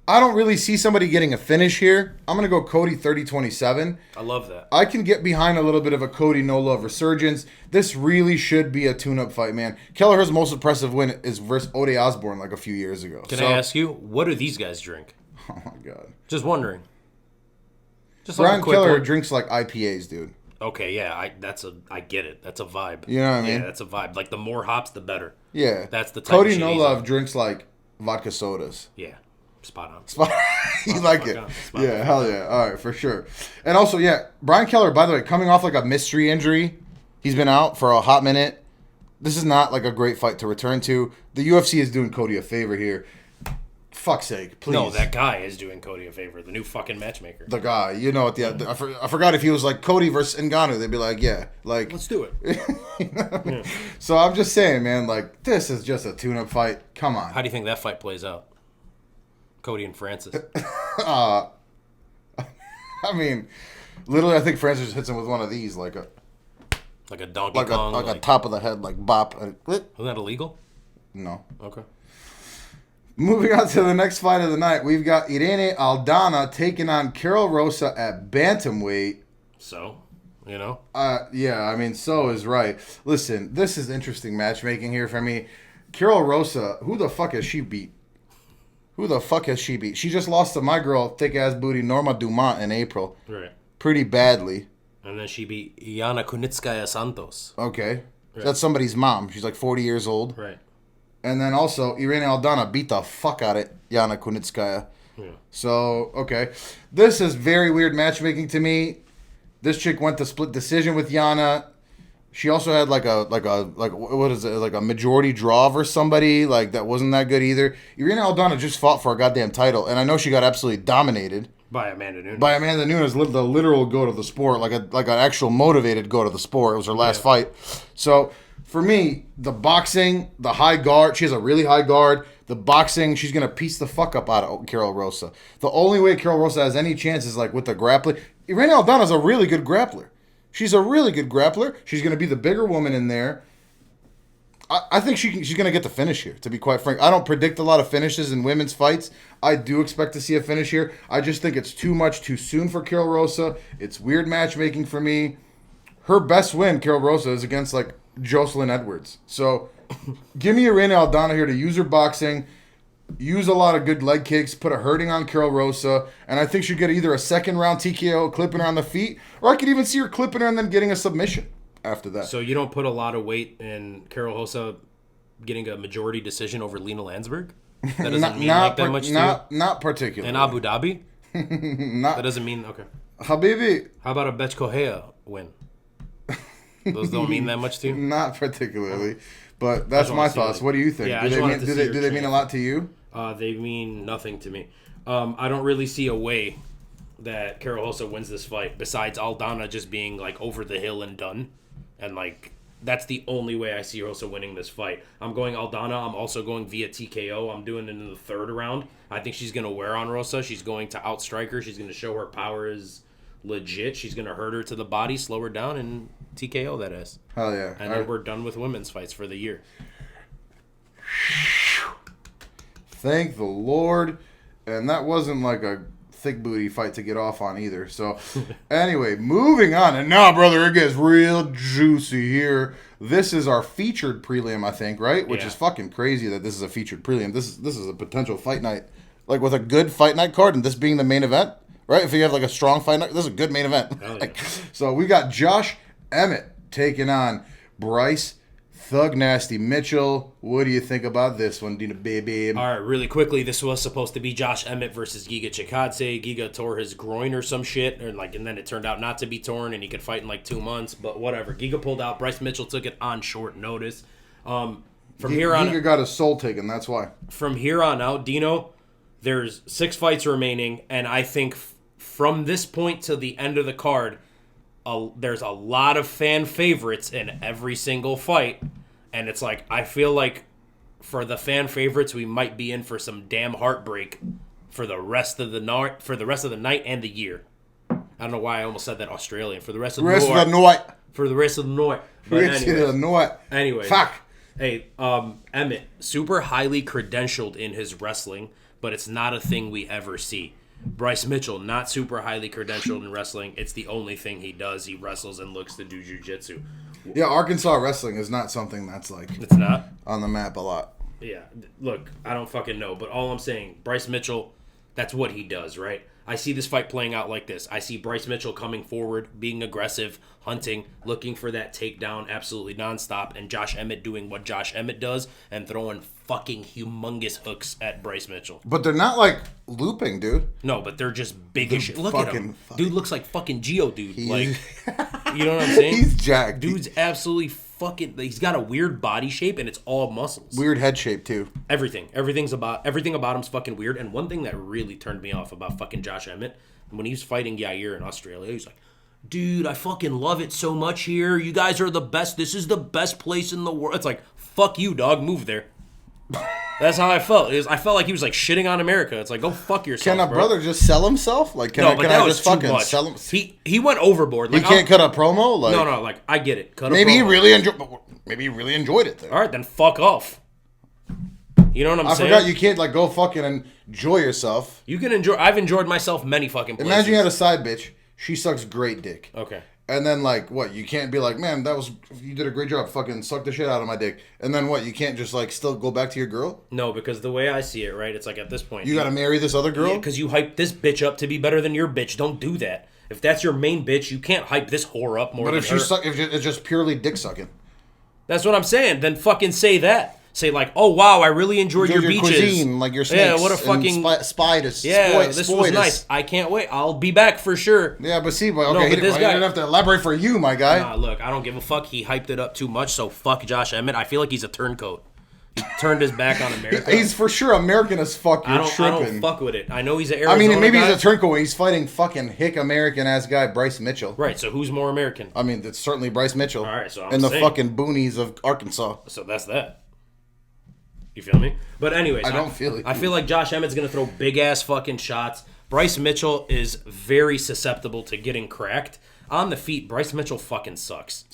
I don't really see somebody getting a finish here. I'm going to go Cody 30-27. I love that. I can get behind a little bit of a Cody no-love resurgence. This really should be a tune-up fight, man. Kelleher's most impressive win is versus Ode Osborne like a few years ago. Can I ask you, what do these guys drink? Oh, my God. Just wondering. Just Brian Kelleher drinks like IPAs, dude. Okay, yeah, I get it. That's a vibe. You know what I mean? Yeah, that's a vibe. Like, the more hops, the better. Yeah. That's the type Cody of shit no love drinks like vodka sodas. Yeah. Spot on. You like it. Yeah, hell yeah. All right, for sure. And also, yeah, Brian Kelleher, by the way, coming off like a mystery injury. He's been out for a hot minute. This is not like a great fight to return to. The UFC is doing Cody a favor here. Fuck's sake, please. No, that guy is doing Cody a favor. The new fucking matchmaker. The guy. You know what? I forgot if he was like Cody versus Ngannou. They'd be like, yeah. Like, let's do it. Yeah. So I'm just saying, man, like, this is just a tune-up fight. Come on. How do you think that fight plays out? Cody and Francis. I mean, literally, I think Francis hits him with one of these, like a Donkey Kong, like a top of the head, like bop. Isn't that illegal? No. Okay. Moving on to the next fight of the night, we've got Irene Aldana taking on Karol Rosa at Bantamweight. So, you know? Yeah, I mean, so is right. Listen, this is interesting matchmaking here for me. Karol Rosa, who the fuck has she beat? She just lost to my girl, thick-ass booty, Norma Dumont in April. Right. Pretty badly. And then she beat Yana Kunitskaya Santos. Okay. Right. That's somebody's mom. She's like 40 years old. Right. And then also, Irene Aldana beat the fuck out of Yana Kunitskaya. Yeah. So, okay. This is very weird matchmaking to me. This chick went to split decision with Yana. She also had like a majority draw versus somebody like that wasn't that good either. Irene Aldana just fought for a goddamn title, and I know she got absolutely dominated by Amanda Nunes. The literal goat of the sport, like an actual motivated goat of the sport. It was her last fight. So for me, the boxing, the high guard, she has a really high guard. The boxing, she's gonna piece the fuck up out of Karol Rosa. The only way Karol Rosa has any chance is like with the grappling. Irene Aldana's a really good grappler. She's a really good grappler. She's going to be the bigger woman in there. I think she's going to get the finish here, to be quite frank. I don't predict a lot of finishes in women's fights. I do expect to see a finish here. I just think it's too much too soon for Karol Rosa. It's weird matchmaking for me. Her best win, Karol Rosa, is against, like, Jocelyn Edwards. So give me Irene Aldana here to use her boxing, use a lot of good leg kicks, put a hurting on Karol Rosa, and I think she'll get either a second-round TKO, clipping her on the feet, or I could even see her clipping her and then getting a submission after that. So you don't put a lot of weight in Karol Rosa getting a majority decision over Lena Landsberg? That doesn't mean like that much to you? Not particularly. In Abu Dhabi? That doesn't mean... Okay. Habibi. How about a Betch Correa win? Those don't mean that much to you? Not particularly. But that's my thoughts. What do you think? Yeah, do they mean a lot to you? They mean nothing to me. I don't really see a way that Karol Rosa wins this fight besides Aldana just being like over the hill and done. And like that's the only way I see Rosa winning this fight. I'm going Aldana. I'm also going via TKO. I'm doing it in the third round. I think she's going to wear on Rosa. She's going to outstrike her. She's going to show her power is legit. She's going to hurt her to the body, slow her down, and TKO that is. Hell yeah. And then we're done with women's fights for the year. Thank the Lord. And that wasn't like a thick booty fight to get off on either. So anyway, moving on. And now, brother, it gets real juicy here. This is our featured prelim, I think, right? Which is fucking crazy that this is a featured prelim. This is a potential fight night. Like with a good fight night card and this being the main event. Right? If you have like a strong fight night, this is a good main event. Yeah. So we got Josh Emmett taking on Bryce Thug Nasty Mitchell. What do you think about this one, Dina baby? All right, really quickly, this was supposed to be Josh Emmett versus Giga Chikadze. Giga tore his groin or some shit, and then it turned out not to be torn, and he could fight in like 2 months. But whatever, Giga pulled out. Bryce Mitchell took it on short notice. Giga got his soul taken. That's why. From here on out, Dino, there's 6 fights remaining, and I think from this point to the end of the card, there's a lot of fan favorites in every single fight, and it's like I feel like for the fan favorites we might be in for some damn heartbreak for the rest of the night and the year. I don't know why I almost said that Australian. For the rest of the night. For the rest of the night. But anyways, fuck. Hey, Emmett, super highly credentialed in his wrestling, but it's not a thing we ever see. Bryce Mitchell, not super highly credentialed in wrestling. It's the only thing he does. He wrestles and looks to do jiu-jitsu. Yeah, Arkansas wrestling is not something that's like it's not on the map a lot. Yeah, look, I don't fucking know, but all I'm saying, Bryce Mitchell, that's what he does, right? I see this fight playing out like this. I see Bryce Mitchell coming forward, being aggressive, hunting, looking for that takedown absolutely nonstop, and Josh Emmett doing what Josh Emmett does and throwing fucking humongous hooks at Bryce Mitchell. But they're not like looping, dude. No, but they're just big as shit. Look at him. Dude looks like fucking Geodude. Like, you know what I'm saying? He's jacked. Dude's absolutely fucking... He's got a weird body shape, and it's all muscles. Weird head shape, too. Everything about him's fucking weird. And one thing that really turned me off about fucking Josh Emmett, when he was fighting Yair in Australia, he was like, dude, I fucking love it so much here. You guys are the best. This is the best place in the world. It's like, fuck you, dog. Move there. That's how I felt. I felt like he was like shitting on America. It's like, go fuck yourself. Can a brother just sell himself? Like, can I just fucking sell him? He went overboard. Like, you can't cut a promo. Like, no. Like, I get it. Maybe he really enjoyed it. There. All right, then fuck off. You know what I'm saying? I forgot you can't like go fucking enjoy yourself. You can enjoy. I've enjoyed myself many fucking places. Imagine you had a side bitch. She sucks great dick. Okay. And then, like, what? You can't be like, man, you did a great job. Fucking suck the shit out of my dick. And then what? You can't just, like, still go back to your girl? No, because the way I see it, right, it's like at this point. You gotta marry this other girl? Yeah, because you hype this bitch up to be better than your bitch. Don't do that. If that's your main bitch, you can't hype this whore up more than her. But if it's just purely dick sucking. That's what I'm saying. Then fucking say that. Say like, oh wow, I really enjoyed your beaches. Cuisine, like your snakes. Yeah, what a fucking spiders. Yeah, this was nice. I can't wait. I'll be back for sure. Yeah, but see, okay, he didn't have to elaborate for you, my guy. Nah, look, I don't give a fuck. He hyped it up too much, so fuck Josh Emmett. I feel like he's a turncoat. He turned his back on America. He's for sure American as fuck. You're tripping. I don't fuck with it. I know he's an Arizona maybe guy. he's a turncoat when he's fighting fucking hick American ass guy Bryce Mitchell. Right. So who's more American? I mean, it's certainly Bryce Mitchell. All right. So in the fucking boonies of Arkansas. So that's that. You feel me? But anyways, I don't feel it. I feel like Josh Emmett's gonna throw big ass fucking shots. Bryce Mitchell is very susceptible to getting cracked. On the feet, Bryce Mitchell fucking sucks.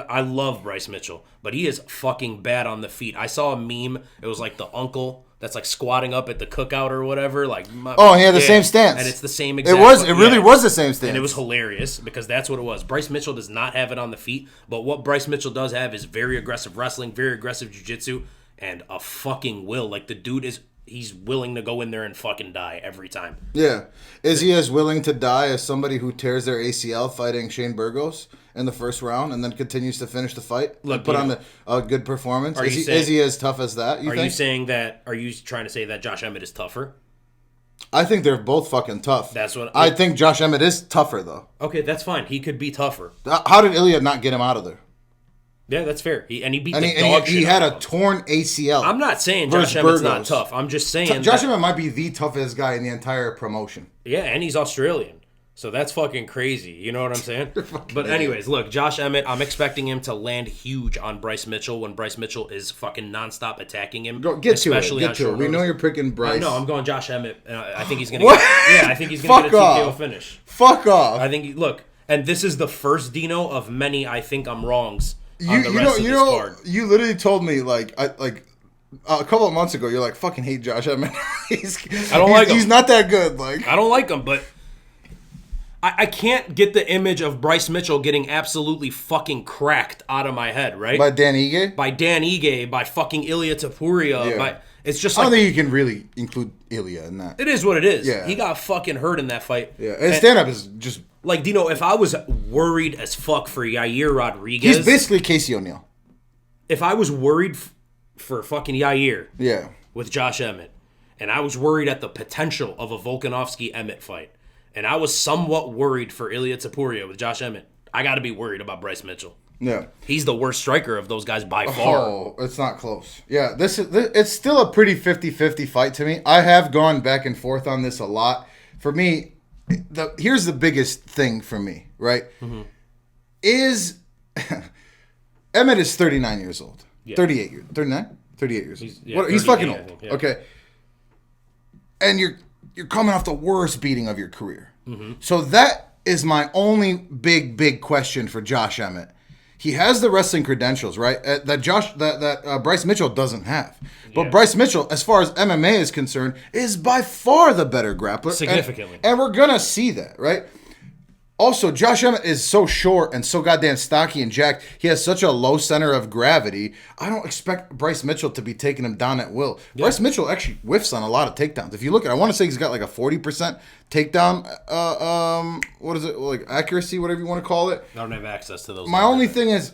I love Bryce Mitchell, but he is fucking bad on the feet. I saw a meme. It was like the uncle that's like squatting up at the cookout or whatever. Like, he had the same stance, and it's the same exact. It really was the same stance, and it was hilarious because that's what it was. Bryce Mitchell does not have it on the feet, but what Bryce Mitchell does have is very aggressive wrestling, very aggressive jiu-jitsu, and a fucking will. Like the dude he's willing to go in there and fucking die every time. Yeah. Is he as willing to die as somebody who tears their ACL fighting Shane Burgos in the first round and then continues to finish the fight? Look, put on a good performance? Is he as tough as that, you think? Are you trying to say that Josh Emmett is tougher? I think they're both fucking tough. That's what I think Josh Emmett is tougher, though. Okay, that's fine. He could be tougher. How did Ilya not get him out of there? Yeah, that's fair. He beat the dog shit. He had a torn ACL. I'm not saying Josh Emmett's not tough. I'm just saying Josh Emmett might be the toughest guy in the entire promotion. Yeah, and he's Australian. So that's fucking crazy. You know what I'm saying? But anyways, look, Josh Emmett, I'm expecting him to land huge on Bryce Mitchell when Bryce Mitchell is fucking nonstop attacking him. Get to it. We know you're picking Bryce. No, I'm going Josh Emmett. I think he's going to I think he's going to get a TKO finish. Fuck off. I think, look, and this is the first Dino of many I think I'm wrongs. You literally told me like a couple of months ago. You're like, fucking hate Josh Emmett. I don't like him. He's not that good. Like, I don't like him, but I can't get the image of Bryce Mitchell getting absolutely fucking cracked out of my head. Right? By Dan Ige. By fucking Ilia Topuria. Yeah. It's just I don't think you can really include Ilya in that. It is what it is. Yeah. He got fucking hurt in that fight. Yeah, and stand-up is just... Like, Dino, if I was worried as fuck for Yair Rodriguez... He's basically Casey O'Neill. If I was worried for fucking Yair with Josh Emmett, and I was worried at the potential of a Volkanovski-Emmett fight, and I was somewhat worried for Ilia Topuria with Josh Emmett, I got to be worried about Bryce Mitchell. Yeah. He's the worst striker of those guys by far. Oh, it's not close. Yeah, it's still a pretty 50-50 fight to me. I have gone back and forth on this a lot. For me, here's the biggest thing for me, right? Mm-hmm. Emmett is 39 years old. Yeah. 38 years. 39? 38 years old. He's fucking old. Yeah. Okay. And you're coming off the worst beating of your career. Mm-hmm. So that is my only big question for Josh Emmett. He has the wrestling credentials, right? That Bryce Mitchell doesn't have. But Bryce Mitchell, as far as MMA is concerned, is by far the better grappler. Significantly. And we're going to see that, right? Also, Josh Emmett is so short and so goddamn stocky and jacked. He has such a low center of gravity. I don't expect Bryce Mitchell to be taking him down at will. Yeah. Bryce Mitchell actually whiffs on a lot of takedowns. If you look at it, I want to say he's got like a 40% takedown, what is it, like accuracy, whatever you want to call it. I don't have access to those. My only thing is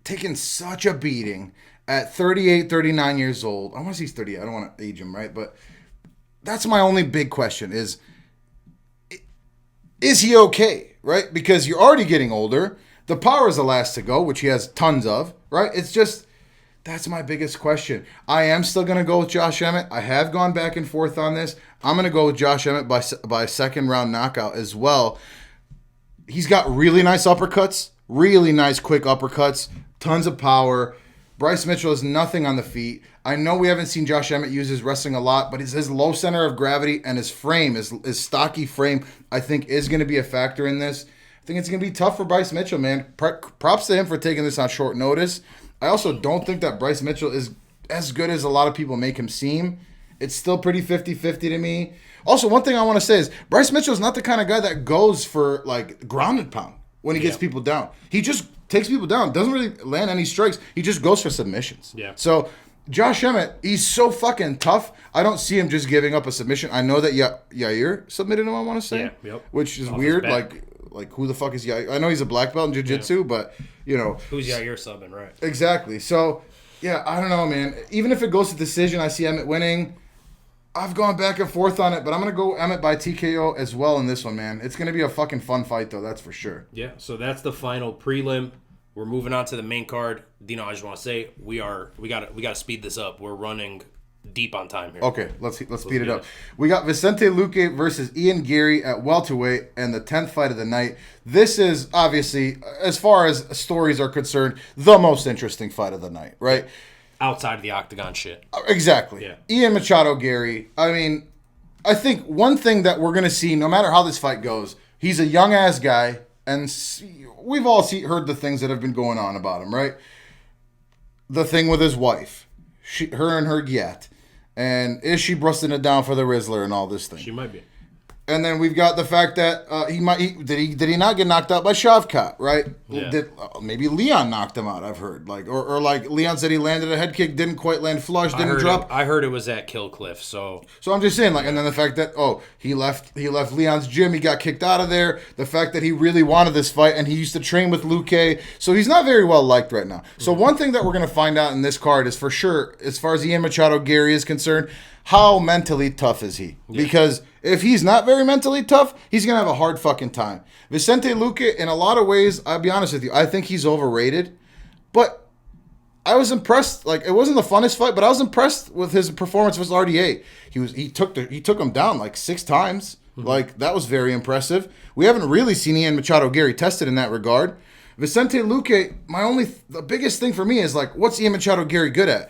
taking such a beating at 38, 39 years old. I want to say he's 38. I don't want to age him, right? But that's my only big question is he okay? Right? Because you're already getting older. The power is the last to go, which he has tons of, right? It's just, that's my biggest question. I am still going to go with Josh Emmett. I have gone back and forth on this. I'm going to go with Josh Emmett by second round knockout as well. He's got really nice uppercuts, really nice quick uppercuts, tons of power. Bryce Mitchell is nothing on the feet. I know we haven't seen Josh Emmett use his wrestling a lot, but his low center of gravity and his frame, his stocky frame, I think is going to be a factor in this. I think it's going to be tough for Bryce Mitchell, man. Props to him for taking this on short notice. I also don't think that Bryce Mitchell is as good as a lot of people make him seem. It's still pretty 50-50 to me. Also, one thing I want to say is Bryce Mitchell is not the kind of guy that goes for like ground and pound when he gets people down. He just takes people down, doesn't really land any strikes. He just goes for submissions. Yeah. So Josh Emmett, he's so fucking tough. I don't see him just giving up a submission. I know that Yair submitted him, I want to say. Yeah, which is weird. Like who the fuck is Yair? I know he's a black belt in jiu-jitsu, but, you know. Who's Yair subbing, right? Exactly. So, yeah, I don't know, man. Even if it goes to decision, I see Emmett winning. I've gone back and forth on it, but I'm going to go Emmett by TKO as well in this one, man. It's going to be a fucking fun fight, though, that's for sure. Yeah, so that's the final prelim. We're moving on to the main card. Dino, I just want to say we gotta speed this up. We're running deep on time here. Okay, let's speed it up. We got Vicente Luque versus Ian Garry at welterweight and the 10th fight of the night. This is obviously, as far as stories are concerned, the most interesting fight of the night, right? Outside of the octagon shit. Exactly. Yeah. Ian Machado Garry. I mean, I think one thing that we're gonna see, no matter how this fight goes, he's a young ass guy, and we've all heard the things that have been going on about him, right? The thing with his wife, her and her get, and is she busting it down for the Rizzler and all this thing? She might be. And then we've got the fact that did he not get knocked out by Shavkat, right? Yeah. Maybe Leon knocked him out, I've heard. Or like Leon said he landed a head kick, didn't quite land flush, didn't drop. I heard it was at Killcliff, so I'm just saying, and then the fact that he left Leon's gym, he got kicked out of there. The fact that he really wanted this fight and he used to train with Luque, so he's not very well liked right now. So one thing that we're gonna find out in this card is for sure, as far as Ian Machado Garry is concerned, how mentally tough is he? Yeah. Because if he's not very mentally tough, he's going to have a hard fucking time. Vicente Luque, in a lot of ways, I'll be honest with you, I think he's overrated. But I was impressed. Like, it wasn't the funnest fight, but I was impressed with his performance versus RDA. He took him down like 6 times. Mm-hmm. Like, that was very impressive. We haven't really seen Ian Machado Garry tested in that regard. Vicente Luque, the biggest thing for me is, like, what's Ian Machado Garry good at?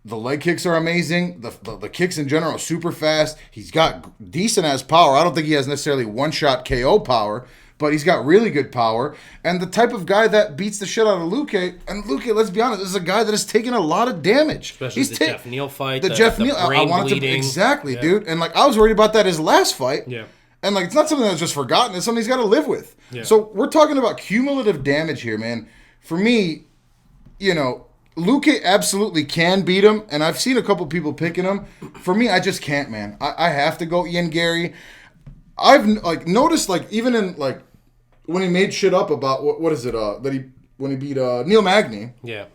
The leg kicks are amazing. The kicks in general are super fast. He's got decent-ass power. I don't think he has necessarily one-shot KO power, but he's got really good power. And the type of guy that beats the shit out of Luque, and Luque, let's be honest, is a guy that has taken a lot of damage. Especially the Jeff Neal fight. The Jeff Neal. I wanted bleeding. Exactly, dude. And, I was worried about that his last fight. Yeah. And, it's not something that's just forgotten. It's something he's got to live with. Yeah. So we're talking about cumulative damage here, man. For me, Luque absolutely can beat him, and I've seen a couple people picking him. For me, I just can't, man. I have to go Ian Garry. I've noticed even in when he made shit up about what is it when he beat Neil Magny. Yeah.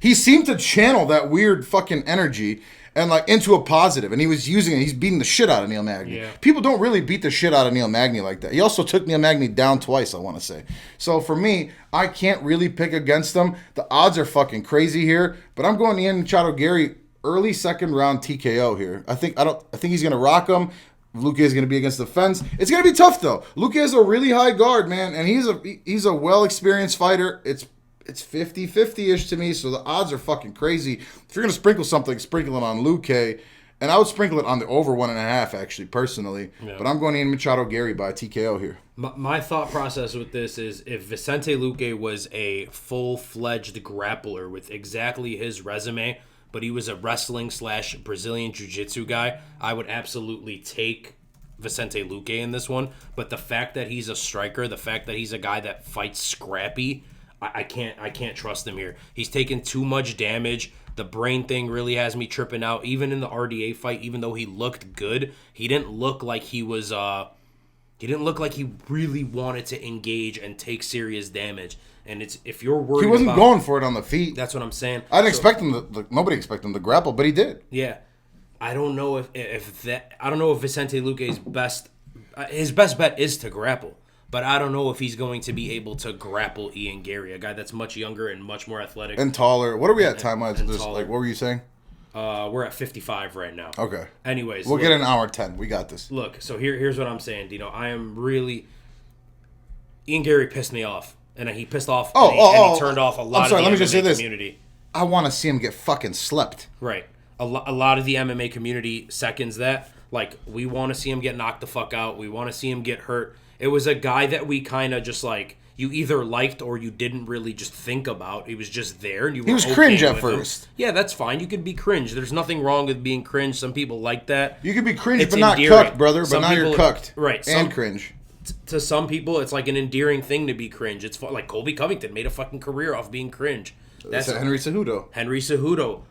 He seemed to channel that weird fucking energy and into a positive, and he was using it. He's beating the shit out of Neil Magny. Yeah. People don't really beat the shit out of Neil Magny like that. He also took Neil Magny down twice, I want to say. So for me, I can't really pick against him. The odds are fucking crazy here, but I'm going Ian Machado Garry early second round TKO here. I think he's gonna rock him. Luque is going to be against the fence. It's going to be tough though. Luque has a really high guard, man, and he's a well experienced fighter. It's 50-50-ish to me, so the odds are fucking crazy. If you're going to sprinkle something, sprinkle it on Luque. And I would sprinkle it on the over 1.5, actually, personally. Yeah. But I'm going Ian Machado Garry by TKO here. My thought process with this is if Vicente Luque was a full-fledged grappler with exactly his resume, but he was a wrestling/Brazilian Jiu-Jitsu guy, I would absolutely take Vicente Luque in this one. But the fact that he's a striker, the fact that he's a guy that fights scrappy, I can't trust him here. He's taken too much damage. The brain thing really has me tripping out. Even in the RDA fight, even though he looked good, he didn't look like he was. He didn't look like he really wanted to engage and take serious damage. And it's if you're worried, he wasn't going for it on the feet. That's what I'm saying. I didn't expect him to. Nobody expected him to grapple, but he did. Yeah, I don't know if Vicente Luque's his best bet is to grapple. But I don't know if he's going to be able to grapple Ian Garry, a guy that's much younger and much more athletic. And taller. What are we at time-wise? What were you saying? We're at 55 right now. Okay. Anyways. We'll get an hour 10. We got this. Look, so here's what I'm saying, Dino. I am really... Ian Garry pissed me off. And he pissed off and he turned off a lot of the MMA community. I want to see him get fucking slept. Right. A lot of the MMA community seconds that. Like, we want to see him get knocked the fuck out. We want to see him get hurt. It was a guy that we kind of just like, you either liked or you didn't really just think about. He was just there. And he was cringe at first. Him. Yeah, that's fine. You could be cringe. There's nothing wrong with being cringe. Some people like that. You could be cringe but not cucked, brother. But now you're cucked. Right. And cringe. To some people, it's like an endearing thing to be cringe. It's like Colby Covington made a fucking career off being cringe. That's Henry Cejudo. Henry Cejudo.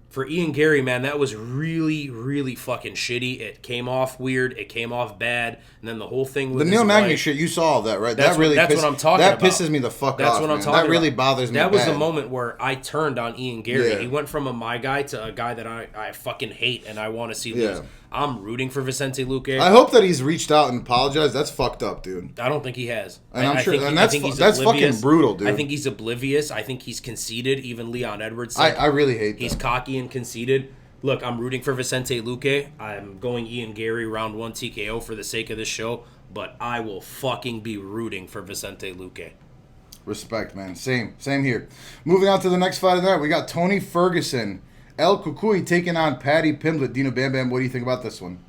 For Ian Garry, man, that was really, really fucking shitty. It came off weird. It came off bad. And then the whole thing with the Neil Magny shit, you saw all that, right? That's what I'm talking about. That pisses me the fuck off, That's what I'm talking about. That really bothers me That was bad. the moment where I turned on Ian Garry. Yeah. He went from my guy to a guy that I fucking hate and I want to see lose. I'm rooting for Vicente Luque. I hope that he's reached out and apologized. That's fucked up, dude. I don't think he has. And I'm sure, and that's fucking brutal, dude. I think he's oblivious. I think he's conceited. Even Leon Edwards said I really hate that. He's cocky and conceited. Look, I'm rooting for Vicente Luque. I'm going Ian Garry round 1 TKO for the sake of this show, but I will fucking be rooting for Vicente Luque. Respect, man. Same here. Moving on to the next fight of that, we got Tony Ferguson, El Cucuy taking on Paddy Pimblett. Dino Bam Bam, what do you think about this one?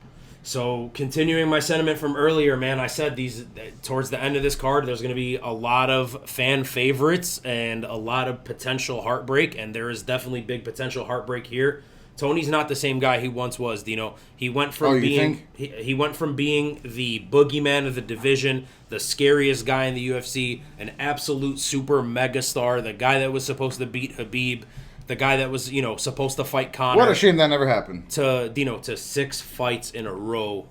So, continuing my sentiment from earlier, man, I said towards the end of this card, there's going to be a lot of fan favorites and a lot of potential heartbreak, and there is definitely big potential heartbreak here. Tony's not the same guy he once was, Dino. He went from he went from being the boogeyman of the division, the scariest guy in the UFC, an absolute super mega star, the guy that was supposed to beat Khabib, the guy that was, supposed to fight Conor. What a shame that never happened. To 6 fights in a row.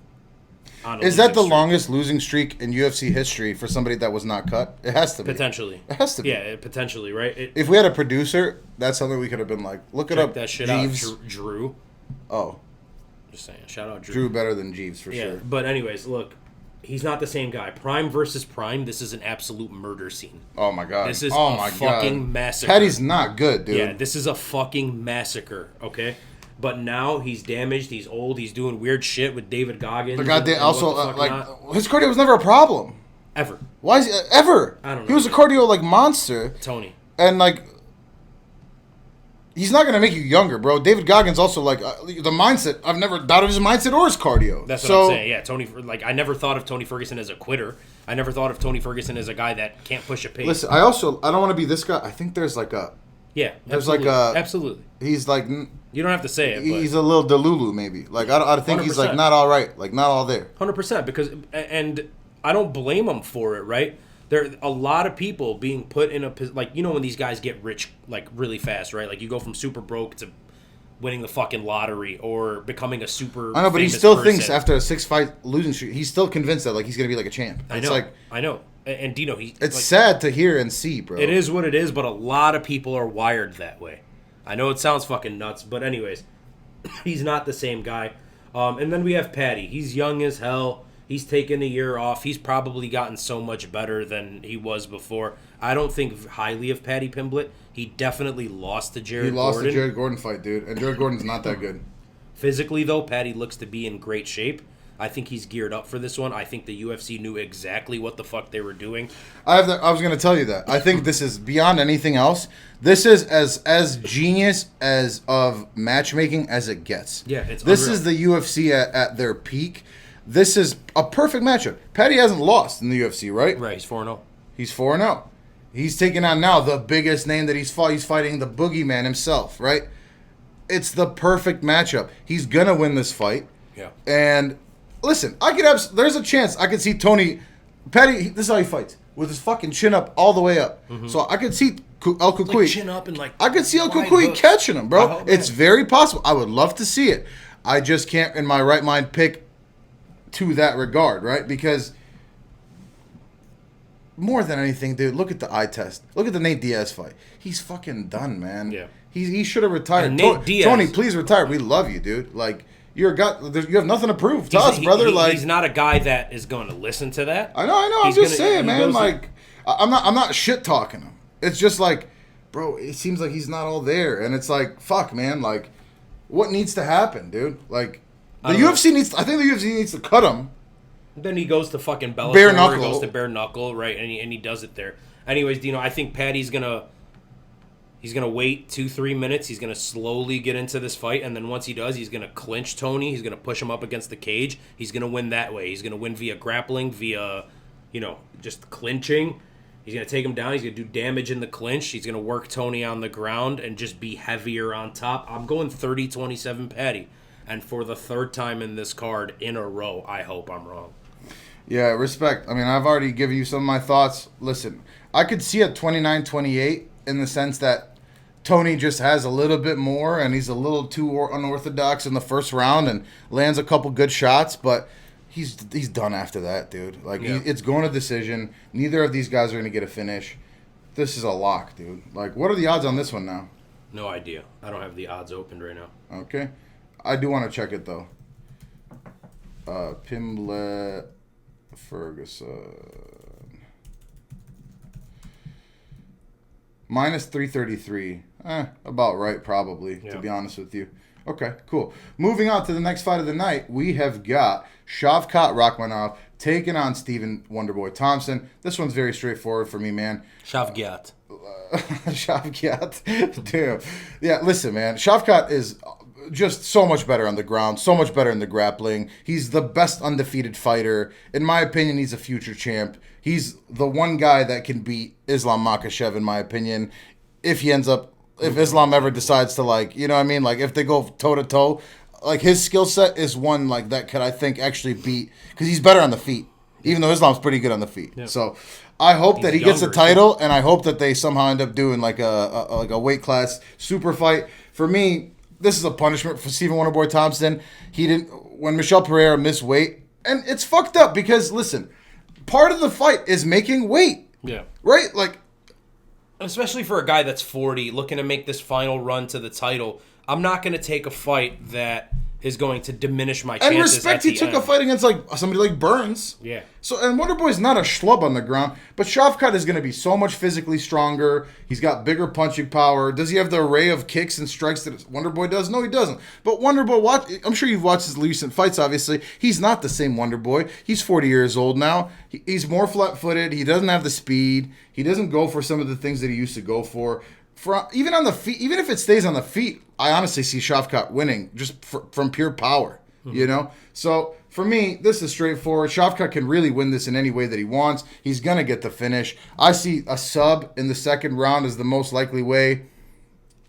Is that the longest losing streak in UFC history for somebody that was not cut? It has to be. Potentially. It has to be. Yeah, potentially, right? If we had a producer, that's something we could have been like, look it up. That shit Jeeves. out. Drew. Oh. Just saying. Shout out Drew. Drew better than Jeeves, for sure. But anyways, look. He's not the same guy. Prime versus Prime, this is an absolute murder scene. Oh, my God. This is a fucking massacre. Paddy's not good, dude. Yeah, this is a fucking massacre, okay? But now he's damaged, he's old, he's doing weird shit with David Goggins. The goddamn his cardio was never a problem. Ever. Why is he ever? I don't know. He was a cardio monster. Tony. And he's not gonna make you younger, bro. David Goggins also the mindset. I've never doubted his mindset or his cardio. That's what I'm saying. Yeah, Tony. I never thought of Tony Ferguson as a quitter. I never thought of Tony Ferguson as a guy that can't push a pace. Listen, I don't want to be this guy. I think there's Yeah, there's absolutely. Absolutely. He's you don't have to say it. He's a little delulu, maybe. I think 100%. He's not all right, not all there. 100%, because and I don't blame him for it. Right, there are a lot of people being put in a when these guys get rich really fast, right? Like you go from super broke to winning the fucking lottery or becoming a super. I know, but he still thinks after a 6-fight losing streak, he's still convinced that he's gonna be a champ. I know. And Dino, it's sad to hear and see, bro. It is what it is, but a lot of people are wired that way. I know it sounds fucking nuts, but anyways, he's not the same guy. And then we have Paddy. He's young as hell. He's taken a year off. He's probably gotten so much better than he was before. I don't think highly of Paddy Pimblett. He definitely lost to Jared Gordon. He lost the Jared Gordon fight, dude. And Jared Gordon's not that good. Physically, though, Paddy looks to be in great shape. I think he's geared up for this one. I think the UFC knew exactly what the fuck they were doing. I was going to tell you that. I think this is beyond anything else. This is as genius as of matchmaking as it gets. Yeah, it's This unreal. is the UFC at their peak. This is a perfect matchup. Paddy hasn't lost in the UFC, right? Right, he's 4-0. He's 4-0. He's taking on now the biggest name that he's fought. He's fighting the boogeyman himself, right? It's the perfect matchup. He's going to win this fight. Yeah. And listen, there's a chance I could see Tony Paddy, this is how he fights, with his fucking chin up all the way up. Mm-hmm. So I could see El Cucuy. Like chin up and I could see El Cucuy catching him, bro. It's very possible. I would love to see it. I just can't, in my right mind, pick to that regard, right? Because more than anything, dude, look at the eye test. Look at the Nate Diaz fight. He's fucking done, man. Yeah. He should have retired. Diaz, Tony, please retire. We love you, dude. Like, you have nothing to prove to us, brother. He's not a guy that is going to listen to that. I know. I'm just saying, man. Like, I'm not shit talking him. It's just like, bro, it seems like he's not all there, and it's like, fuck, man. Like, what needs to happen, dude? Like, the UFC needs. I think the UFC needs to cut him. Then he goes to fucking Bellator. Bare knuckle. He goes to bare knuckle, right? And he does it there. Anyways, I think Paddy's gonna wait 2-3 minutes. He's gonna slowly get into this fight, and then once he does, he's gonna clinch Tony. He's gonna push him up against the cage. He's gonna win that way. He's gonna win via grappling, via just clinching. He's gonna take him down. He's gonna do damage in the clinch. He's gonna work Tony on the ground and just be heavier on top. I'm going 30-27 Paddy, and for the third time in this card in a row, I hope I'm wrong. Yeah, respect. I mean, I've already given you some of my thoughts. Listen, I could see a 29-28 in the sense that Tony just has a little bit more, and he's a little too unorthodox in the first round and lands a couple good shots, but he's done after that, dude. Like, yeah. It's going to decision. Neither of these guys are going to get a finish. This is a lock, dude. Like, what are the odds on this one now? No idea. I don't have the odds opened right now. Okay. I do want to check it, though. Pimblett, Ferguson. Minus 333. About right, probably, to be honest with you. Okay, cool. Moving on to the next fight of the night, we have got Shavkat Rakhmonov taking on Stephen Wonderboy Thompson. This one's very straightforward for me, man. Shavkat. Shavkat. Damn. Yeah, listen, man. Shavkat is just so much better on the ground, so much better in the grappling. He's the best undefeated fighter. In my opinion, he's a future champ. He's the one guy that can beat Islam Makhachev, in my opinion, if Islam ever decides to, like, you know what I mean? Like, if they go toe-to-toe, like, his skill set is one, like, that could, I think, actually beat, because he's better on the feet, even though Islam's pretty good on the feet. Yeah. So I hope that he gets a title, and I hope that they somehow end up doing, like, a weight class super fight. For me, this is a punishment for Stephen Wonderboy Thompson. When Michel Pereira missed weight, and it's fucked up because, listen, part of the fight is making weight. Yeah. Right? Like, especially for a guy that's 40, looking to make this final run to the title, I'm not going to take a fight that is going to diminish my chances. And respect, he took a fight against somebody like Burns. Yeah. So, and Wonderboy's not a schlub on the ground, but Shavkat is going to be so much physically stronger. He's got bigger punching power. Does he have the array of kicks and strikes that Wonderboy does? No, he doesn't. But Wonderboy, I'm sure you've watched his recent fights, obviously. He's not the same Wonderboy. He's 40 years old now. He's more flat-footed. He doesn't have the speed. He doesn't go for some of the things that he used to go for. Even on the feet, even if it stays on the feet, I honestly see Shavkat winning just from pure power, you know? So, for me, this is straightforward. Shavkat can really win this in any way that he wants. He's going to get the finish. I see a sub in the second round as the most likely way.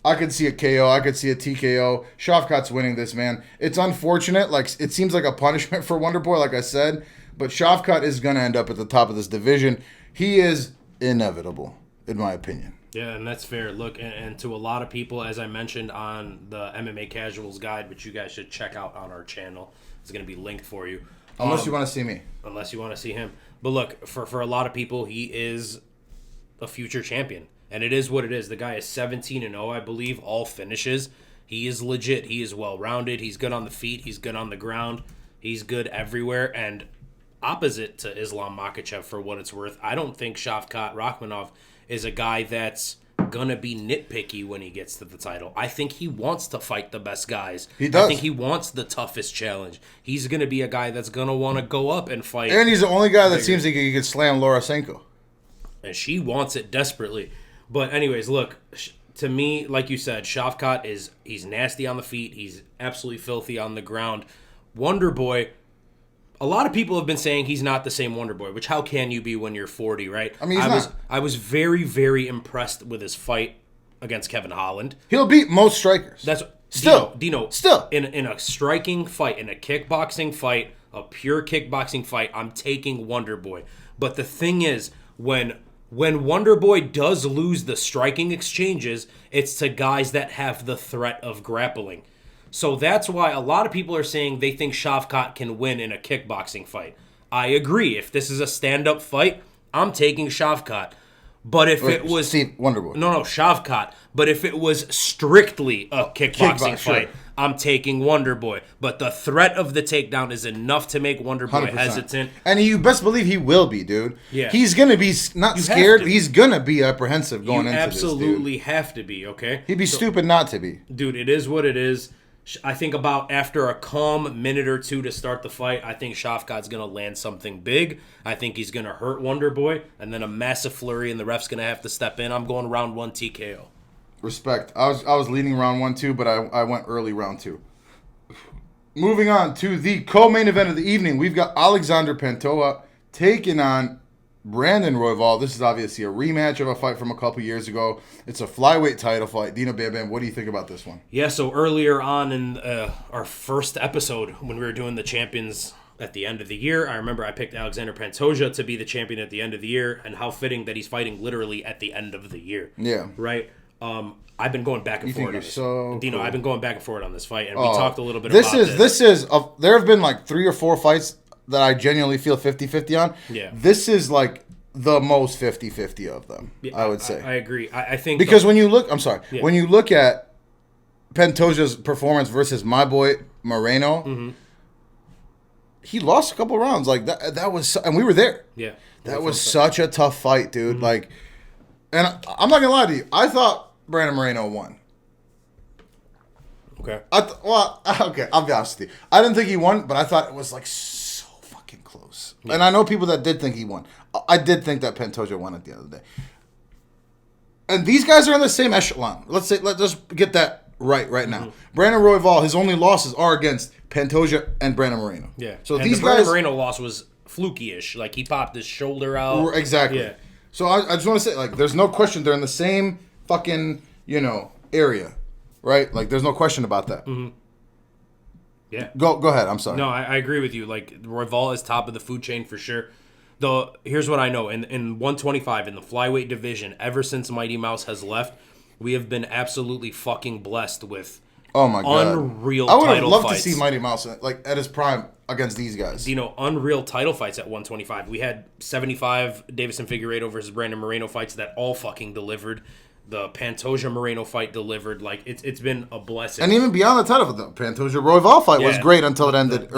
I could see a KO. I could see a TKO. Shavkat's winning this, man. It's unfortunate. Like, it seems like a punishment for Wonderboy, like I said, but Shavkat is going to end up at the top of this division. He is inevitable, in my opinion. Yeah, and that's fair. Look, and to a lot of people, as I mentioned on the MMA Casuals Guide, which you guys should check out on our channel, it's going to be linked for you. Unless you want to see me. Unless you want to see him. But look, for a lot of people, he is a future champion. And it is what it is. The guy is 17-0, I believe, all finishes. He is legit. He is well-rounded. He's good on the feet. He's good on the ground. He's good everywhere. And opposite to Islam Makhachev, for what it's worth, I don't think Shavkat Rakhmonov is a guy that's gonna be nitpicky when he gets to the title. I think he wants to fight the best guys. He does. I think he wants the toughest challenge. He's gonna be a guy that's gonna want to go up and fight. And he's the only guy that seems like he could slam Laura Senko. And she wants it desperately. But anyways, look, to me, like you said, Shavkat he's nasty on the feet. He's absolutely filthy on the ground. Wonder Boy, a lot of people have been saying he's not the same Wonder Boy, which how can you be when you're 40, right? I mean, I was very, very impressed with his fight against Kevin Holland. He'll beat most strikers. That's Dino, in a striking fight, in a kickboxing fight, a pure kickboxing fight, I'm taking Wonder Boy. But the thing is, when Wonder Boy does lose the striking exchanges, it's to guys that have the threat of grappling. So that's why a lot of people are saying they think Shavkat can win in a kickboxing fight. I agree. If this is a stand-up fight, I'm taking Shavkat. But if it was... Wonder Boy. No, Shavkat. But if it was strictly a kickboxing fight, sure, I'm taking Wonder Boy. But the threat of the takedown is enough to make Wonder Boy 100%. Hesitant. And you best believe he will be, dude. Yeah. He's going to be not scared. He's going to be apprehensive going into this, dude. You absolutely have to be, okay? He'd be stupid not to be. Dude, it is what it is. I think about after a calm minute or two to start the fight, I think Shavkat's going to land something big. I think he's going to hurt Wonder Boy, and then a massive flurry, and the ref's going to have to step in. I'm going round 1 TKO. Respect. I was leading round 1 too, but I went early round 2. Moving on to the co-main event of the evening, we've got Alexandre Pantoja taking on Brandon Royval. This is obviously a rematch of a fight from a couple years ago. It's a flyweight title fight. Dino Bam Bam, what do you think about this one? Yeah, so earlier on in our first episode, when we were doing the champions at the end of the year, I remember I picked Alexandre Pantoja to be the champion at the end of the year, and how fitting that he's fighting literally at the end of the year. Yeah. Right? I've been going back and forth on this. So Dino, cool. I've been going back and forth on this fight, and we talked a little bit about this. There have been like 3 or 4 fights that I genuinely feel 50-50 on. Yeah. This is like the most 50-50 of them, yeah, I would say. I agree. I think... Because when you look... I'm sorry. Yeah. When you look at Pantoja's performance versus my boy Moreno, mm-hmm. he lost a couple rounds. Like, that was... And we were there. Yeah. That was such a tough fight, dude. Mm-hmm. Like... And I'm not going to lie to you. I thought Brandon Moreno won. Okay. Okay, I'll be honest with you. I didn't think he won, but I thought it was like so fucking close. Yeah. And I know people that did think he won. I did think that Pantoja won at the end of the day. And these guys are in the same echelon. Let's just get that right now. Mm-hmm. Brandon Royval, his only losses are against Pantoja and Brandon Moreno. Yeah. So and these the Brandon guys, Moreno loss was fluky-ish. Like, he popped his shoulder out. Exactly. Yeah. So I just want to say, like, there's no question they're in the same fucking, area, right? Like, there's no question about that. Mm-hmm. Yeah. Go ahead. I'm sorry. No, I agree with you. Like, Royval is top of the food chain for sure. Though, here's what I know. In 125, in the flyweight division, ever since Mighty Mouse has left, we have been absolutely fucking blessed with unreal title fights. I would have loved to see Mighty Mouse, like, at his prime against these guys. Unreal title fights at 125. We had 75 Davison Figueiredo versus Brandon Moreno fights that all fucking delivered. The Pantoja Moreno fight delivered. Like, it's been a blessing. And even beyond the title, the Pantoja Royval fight was great until it ended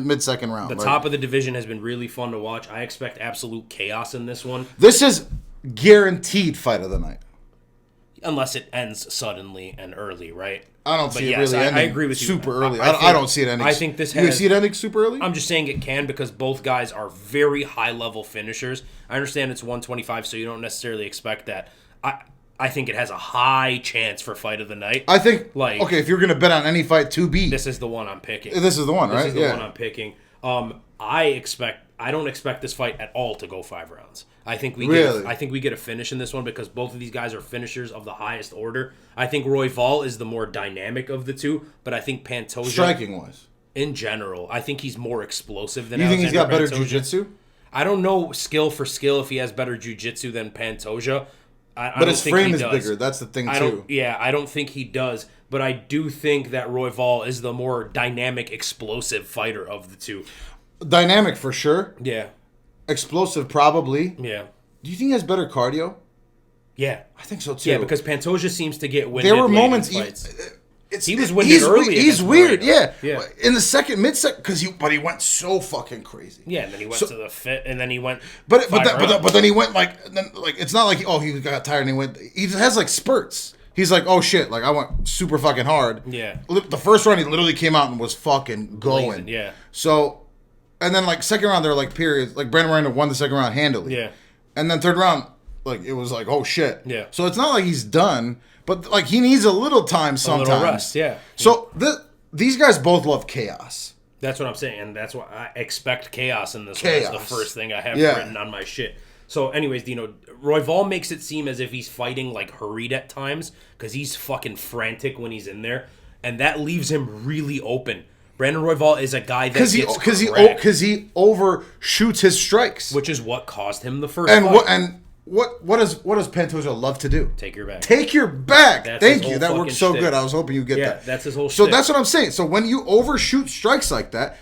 mid second round. The top of the division has been really fun to watch. I expect absolute chaos in this one. This is guaranteed fight of the night. Unless it ends suddenly and early, right? I don't see it really ending. I agree with you. Super early. I don't see it ending. I think this has... You see it ending super early? I'm just saying it can because both guys are very high-level finishers. I understand it's 125, so you don't necessarily expect that. I think it has a high chance for fight of the night. I think, okay, if you're going to bet on any fight to be... This is the one I'm picking. This is the one, right? This is the one I'm picking. I don't expect this fight at all to go 5 rounds. I think we get a finish in this one because both of these guys are finishers of the highest order. I think Royval is the more dynamic of the two, but I think Pantoja... Striking-wise. In general, I think he's more explosive than Alexandre. You think he's got better Pantoja. jiu-jitsu? I don't know skill for skill if he has better jiu-jitsu than Pantoja. But his frame is bigger. That's the thing, too. I don't think he does. But I do think that Royval is the more dynamic, explosive fighter of the two. Dynamic for sure. Yeah. Explosive probably. Yeah. Do you think he has better cardio? Yeah. I think so, too. Yeah, because Pantoja seems to get winded. There were moments... fights. He was winded early. He's weird, yeah. In the second, mid-second, but he went so fucking crazy. Yeah, and then he went to the fit, and then he went. But then he went it's not like he got tired and he went. He has like spurts. He's like, oh shit, like I went super fucking hard. Yeah. The first round, he literally came out and was fucking going. Blazing, yeah. So, and then like second round, there were like periods. Like Brandon Moreno won the second round handily. Yeah. And then third round, like it was like, oh shit. Yeah. So it's not like he's done, but like he needs a little time sometimes. A little rest, yeah. So these guys both love chaos. That's what I'm saying, and that's why I expect chaos in this one. That's the first thing I have written on my shit. So, anyways, Royval makes it seem as if he's fighting like hurried at times because he's fucking frantic when he's in there, and that leaves him really open. Brandon Royval is a guy that because he overshoots his strikes, which is what caused him the first fight. What does Pantoja love to do? Take your back. Take your back. Thank you. That worked so good. I was hoping you get that. Yeah, that's his whole shtick. So that's what I'm saying. So when you overshoot strikes like that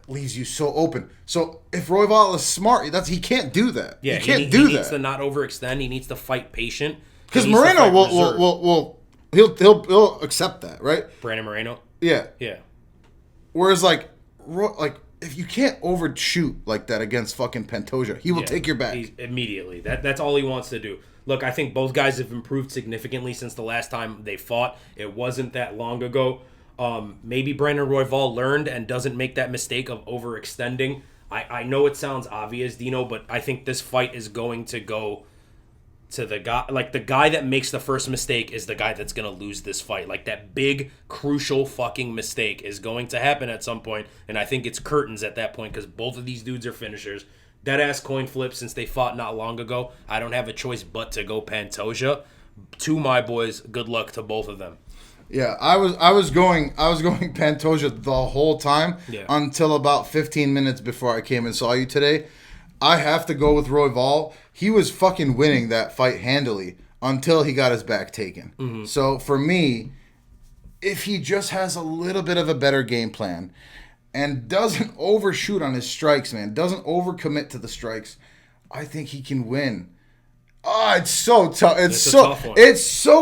leaves you so open. So if Royval is smart, he can't do that. Yeah, he can't do that. He needs to not overextend. He needs to fight patient. Because Moreno he'll accept that, right? Brandon Moreno. Yeah. Yeah. Whereas like if you can't overshoot like that against fucking Pantoja, he will take your back immediately. That's all he wants to do. Look, I think both guys have improved significantly since the last time they fought. It wasn't that long ago. Maybe Brandon Royval learned and doesn't make that mistake of overextending. I know it sounds obvious, Dino, but I think this fight is going to go to the guy. Like, the guy that makes the first mistake is the guy that's going to lose this fight. Like, that big, crucial fucking mistake is going to happen at some point, and I think it's curtains at that point because both of these dudes are finishers. Dead-ass coin flip since they fought not long ago. I don't have a choice but to go Pantoja. To my boys, good luck to both of them. Yeah, I was going Pantoja the whole time until about 15 minutes before I came and saw you today. I have to go with Royval. He was fucking winning that fight handily until he got his back taken. Mm-hmm. So for me, if he just has a little bit of a better game plan and doesn't overshoot on his strikes, man, doesn't overcommit to the strikes, I think he can win. Oh, it's so tough. It's so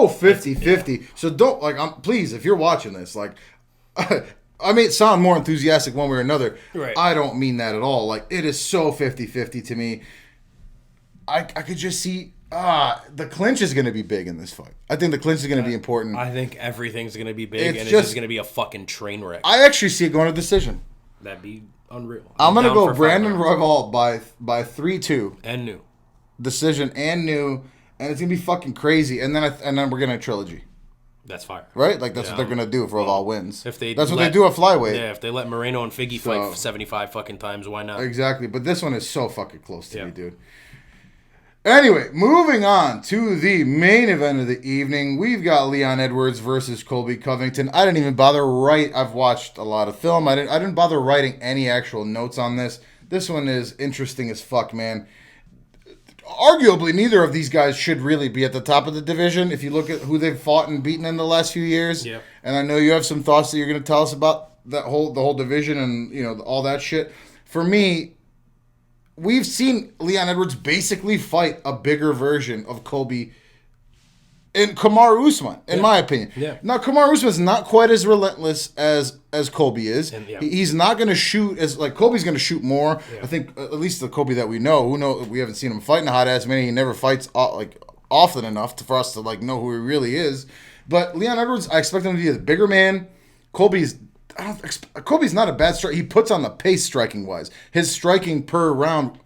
50-50. Yeah. So don't please, if you're watching this, I may sound more enthusiastic one way or another. Right. I don't mean that at all. Like, it is so 50-50 to me. I could just see the clinch is going to be big in this fight. I think the clinch is going to be important. I think everything's going to be big, it's just going to be a fucking train wreck. I actually see it going to decision. That'd be unreal. I'm going to go Brandon Royval by 3-2. And new. Decision and new, and it's gonna be fucking crazy. And then we're getting a trilogy. That's fire, right? Like that's what they're gonna do if Royval wins. That's what they do at Flyweight. Yeah, if they let Moreno and Figgy fight 75 fucking times, why not? Exactly. But this one is so fucking close to me, dude. Anyway, moving on to the main event of the evening, we've got Leon Edwards versus Colby Covington. I didn't even bother I've watched a lot of film. I didn't bother writing any actual notes on this. This one is interesting as fuck, man. Arguably, neither of these guys should really be at the top of the division if you look at who they've fought and beaten in the last few years. Yeah. And I know you have some thoughts that you're going to tell us about the whole division and all that shit. For me, we've seen Leon Edwards basically fight a bigger version of Colby and Kamaru Usman, in my opinion. Yeah. Now, Kamaru Usman's not quite as relentless as Colby is. And, he's not going to shoot as Colby's going to shoot more. Yeah. I think at least the Colby that we know, we haven't seen him fight in a hot ass minute. He never fights often enough for us to know who he really is. But Leon Edwards, I expect him to be a bigger man. Colby's not a bad striker. He puts on the pace striking wise. His striking per round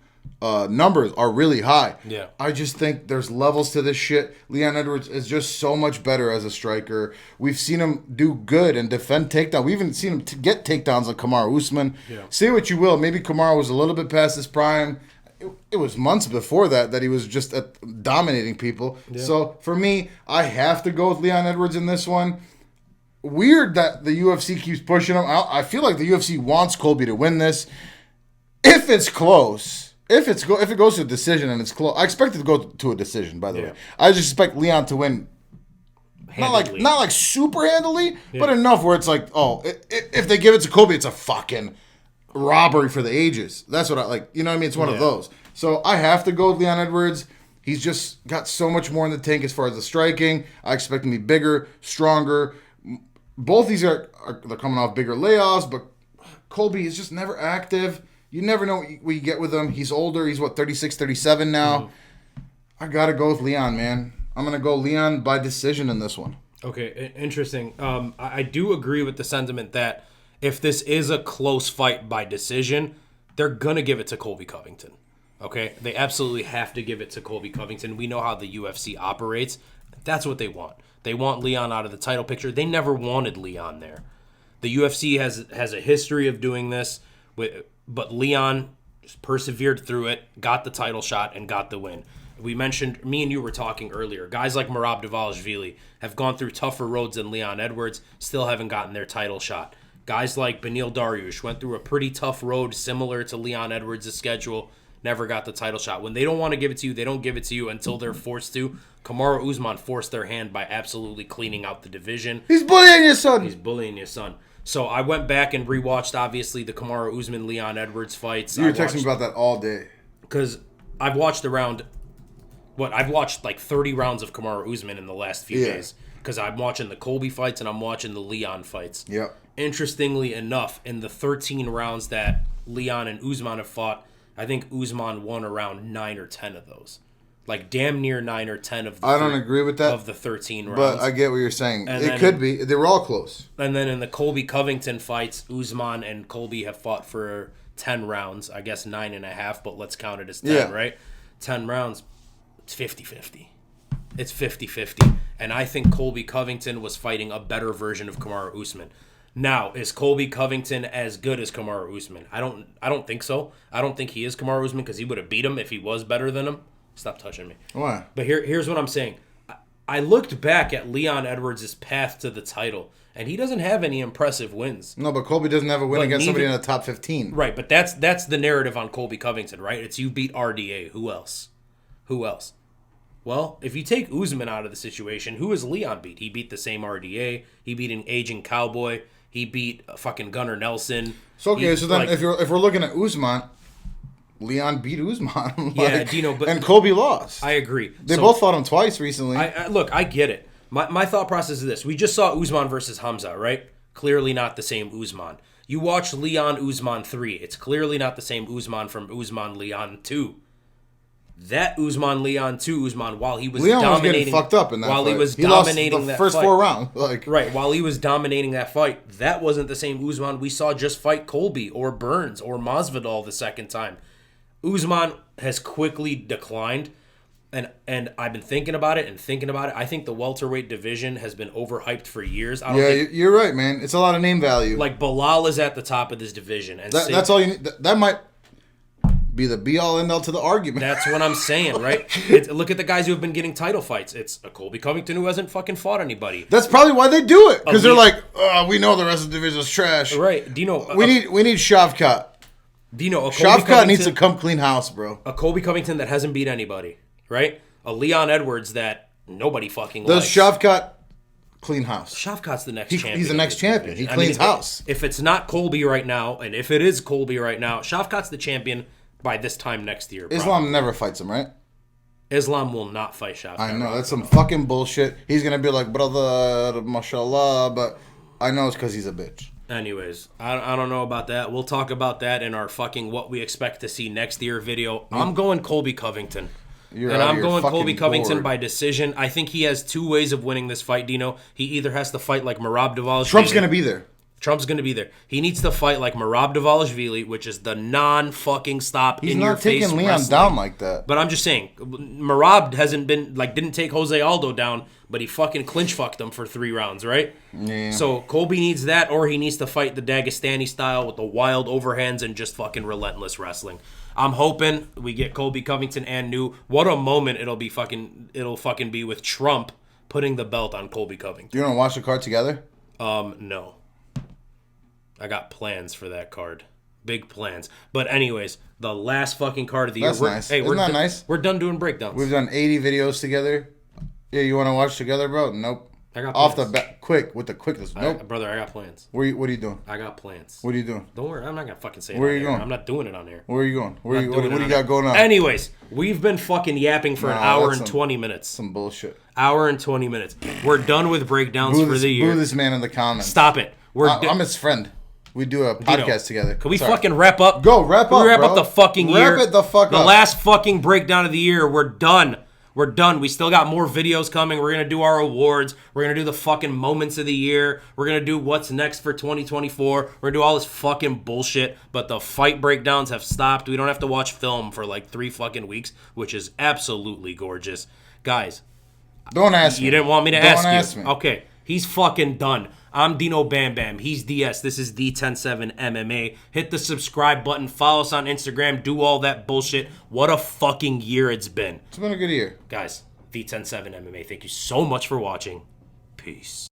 numbers are really high. Yeah. I just think there's levels to this shit. Leon Edwards is just so much better as a striker. We've seen him do good and defend takedown. We even seen him get takedowns like Kamaru Usman. Yeah. Say what you will. Maybe Kamaru was a little bit past his prime. It was months before that he was just dominating people. Yeah. So for me, I have to go with Leon Edwards in this one. Weird that the UFC keeps pushing him. I feel like the UFC wants Colby to win this. If it's close. If it goes to a decision and it's close, I expect it to go to a decision. By the way, I just expect Leon to win, handedly. not like super handily, but enough where it's like, if they give it to Colby, it's a fucking robbery for the ages. That's what I like. You know what I mean? It's one of those. So I have to go with Leon Edwards. He's just got so much more in the tank as far as the striking. I expect him to be bigger, stronger. Both these they're coming off bigger layoffs, but Colby is just never active. You never know what you get with him. He's older. He's, 36, 37 now. Mm-hmm. I got to go with Leon, man. I'm going to go Leon by decision in this one. Okay, interesting. I do agree with the sentiment that if this is a close fight by decision, they're going to give it to Colby Covington. Okay? They absolutely have to give it to Colby Covington. We know how the UFC operates. That's what they want. They want Leon out of the title picture. They never wanted Leon there. The UFC has a history of doing this, but Leon just persevered through it, got the title shot, and got the win. We mentioned, me and you were talking earlier, guys like Merab Dvalishvili have gone through tougher roads than Leon Edwards, still haven't gotten their title shot. Guys like Beneil Dariush went through a pretty tough road similar to Leon Edwards' schedule, never got the title shot. When they don't want to give it to you, they don't give it to you until they're forced to. Kamaru Usman forced their hand by absolutely cleaning out the division. He's bullying your son. He's bullying your son. So I went back and rewatched, obviously, the Kamaru Usman Leon Edwards fights. You were texting me about that all day. Because I've watched I've watched like 30 rounds of Kamaru Usman in the last few days. Because I'm watching the Colby fights and I'm watching the Leon fights. Yep. Interestingly enough, in the 13 rounds that Leon and Usman have fought, I think Usman won around 9 or 10 of those. Like damn near 9 or 10 of the I don't agree with that. Of the 13 rounds. But I get what you're saying. It could be. They were all close. And then in the Colby Covington fights, Usman and Colby have fought for 10 rounds. I guess 9.5, but let's count it as 10, right? 10 rounds. It's 50-50. It's 50-50. And I think Colby Covington was fighting a better version of Kamaru Usman. Now, is Colby Covington as good as Kamaru Usman? I don't think so. I don't think he is Kamaru Usman because he would have beat him if he was better than him. Stop touching me. Why? But here's what I'm saying. I looked back at Leon Edwards' path to the title, and he doesn't have any impressive wins. No, but Colby doesn't have a win against somebody in the top 15. Right, but that's the narrative on Colby Covington, right? It's you beat RDA. Who else? Well, if you take Usman out of the situation, who has Leon beat? He beat the same RDA. He beat an aging cowboy. He beat fucking Gunnar Nelson. So okay, so then if we're looking at Usman, Leon beat Usman. And Colby lost. I agree. They both fought him twice recently. Look, I get it. My thought process is this. We just saw Usman versus Hamza, right? Clearly not the same Usman. You watch Leon Usman 3. It's clearly not the same Usman from Usman Leon 2. That Usman Leon 2 Usman, while he was Leon dominating, was getting fucked up in that while fight. he was he dominating lost the that first fight. 4 rounds. Right, while he was dominating that fight, that wasn't the same Usman we saw just fight Colby or Burns or Masvidal the second time. Usman has quickly declined, and I've been thinking about it. I think the welterweight division has been overhyped for years. You're right, man. It's a lot of name value. Like Bilal is at the top of this division, and that's all you need. That might be the be-all, end-all to the argument. That's what I'm saying, right? Look at the guys who have been getting title fights. It's a Colby Covington who hasn't fucking fought anybody. That's probably why they do it, because they're like, we know the rest of the division is trash. Right? Do you know we need Shavkat. Do you know Shavkat needs to come clean house, bro? A Colby Covington that hasn't beat anybody, right? A Leon Edwards that nobody fucking likes. Does Shavkat clean house? Shavkat's the next champion. He's the next champion. He cleans house. If it's not Colby right now, and if it is Colby right now, Shavkat's the champion by this time next year. Probably. Islam never fights him, right? Islam will not fight Shavkat. I know. That's some fucking bullshit. He's going to be like, brother, mashallah, but I know it's because he's a bitch. Anyways, I don't know about that. We'll talk about that in our fucking what we expect to see next year video. I'm going Colby Covington. I'm going Colby Covington by decision. I think he has 2 ways of winning this fight, Dino. He either has to fight like Merab Dvalishvili. Trump's going to be there. He needs to fight like Merab Dvalishvili, which is the non-fucking stop He's in your face He's not taking Leon wrestling. down like that. But I'm just saying, Merab didn't take Jose Aldo down, but he fucking clinch fucked him for 3 rounds, right? Yeah. So Colby needs that, or he needs to fight the Dagestani style with the wild overhands and just fucking relentless wrestling. I'm hoping we get Colby Covington and New. What a moment it'll fucking be with Trump putting the belt on Colby Covington. Do you want to watch the card together? No. I got plans for that card. Big plans. But anyways, the last fucking card of the year. That's nice. Hey, Isn't that nice? We're done doing breakdowns. We've done 80 videos together. Yeah, you want to watch together, bro? Nope. I got off plans. the bat. Quick, with the quickness. Nope. Brother, I got plans. What are you doing? I got plans. What are you doing? Don't worry, I'm not going to fucking say it Where on are you air. going? I'm not doing it on air. Where are you going? What do you got going on? Anyways, we've been fucking yapping for an hour and 20 minutes. Some bullshit. Hour and 20 minutes. We're done with breakdowns for the year. Boo this man in the comments. Stop it. I'm his friend. We do a podcast together. Can we fucking wrap up? Go, wrap up, wrap up the fucking year. Wrap it the fuck up. The last fucking breakdown of the year. We're done. We're done. We still got more videos coming. We're going to do our awards. We're going to do the fucking moments of the year. We're going to do what's next for 2024. We're going to do all this fucking bullshit. But the fight breakdowns have stopped. We don't have to watch film for like 3 fucking weeks, which is absolutely gorgeous. Guys. Don't ask me. You didn't want me to ask you. Me. Okay. He's fucking done. I'm Dino Bam Bam. He's DS. This is D107 MMA. Hit the subscribe button. Follow us on Instagram. Do all that bullshit. What a fucking year it's been. It's been a good year. Guys, D107 MMA. Thank you so much for watching. Peace.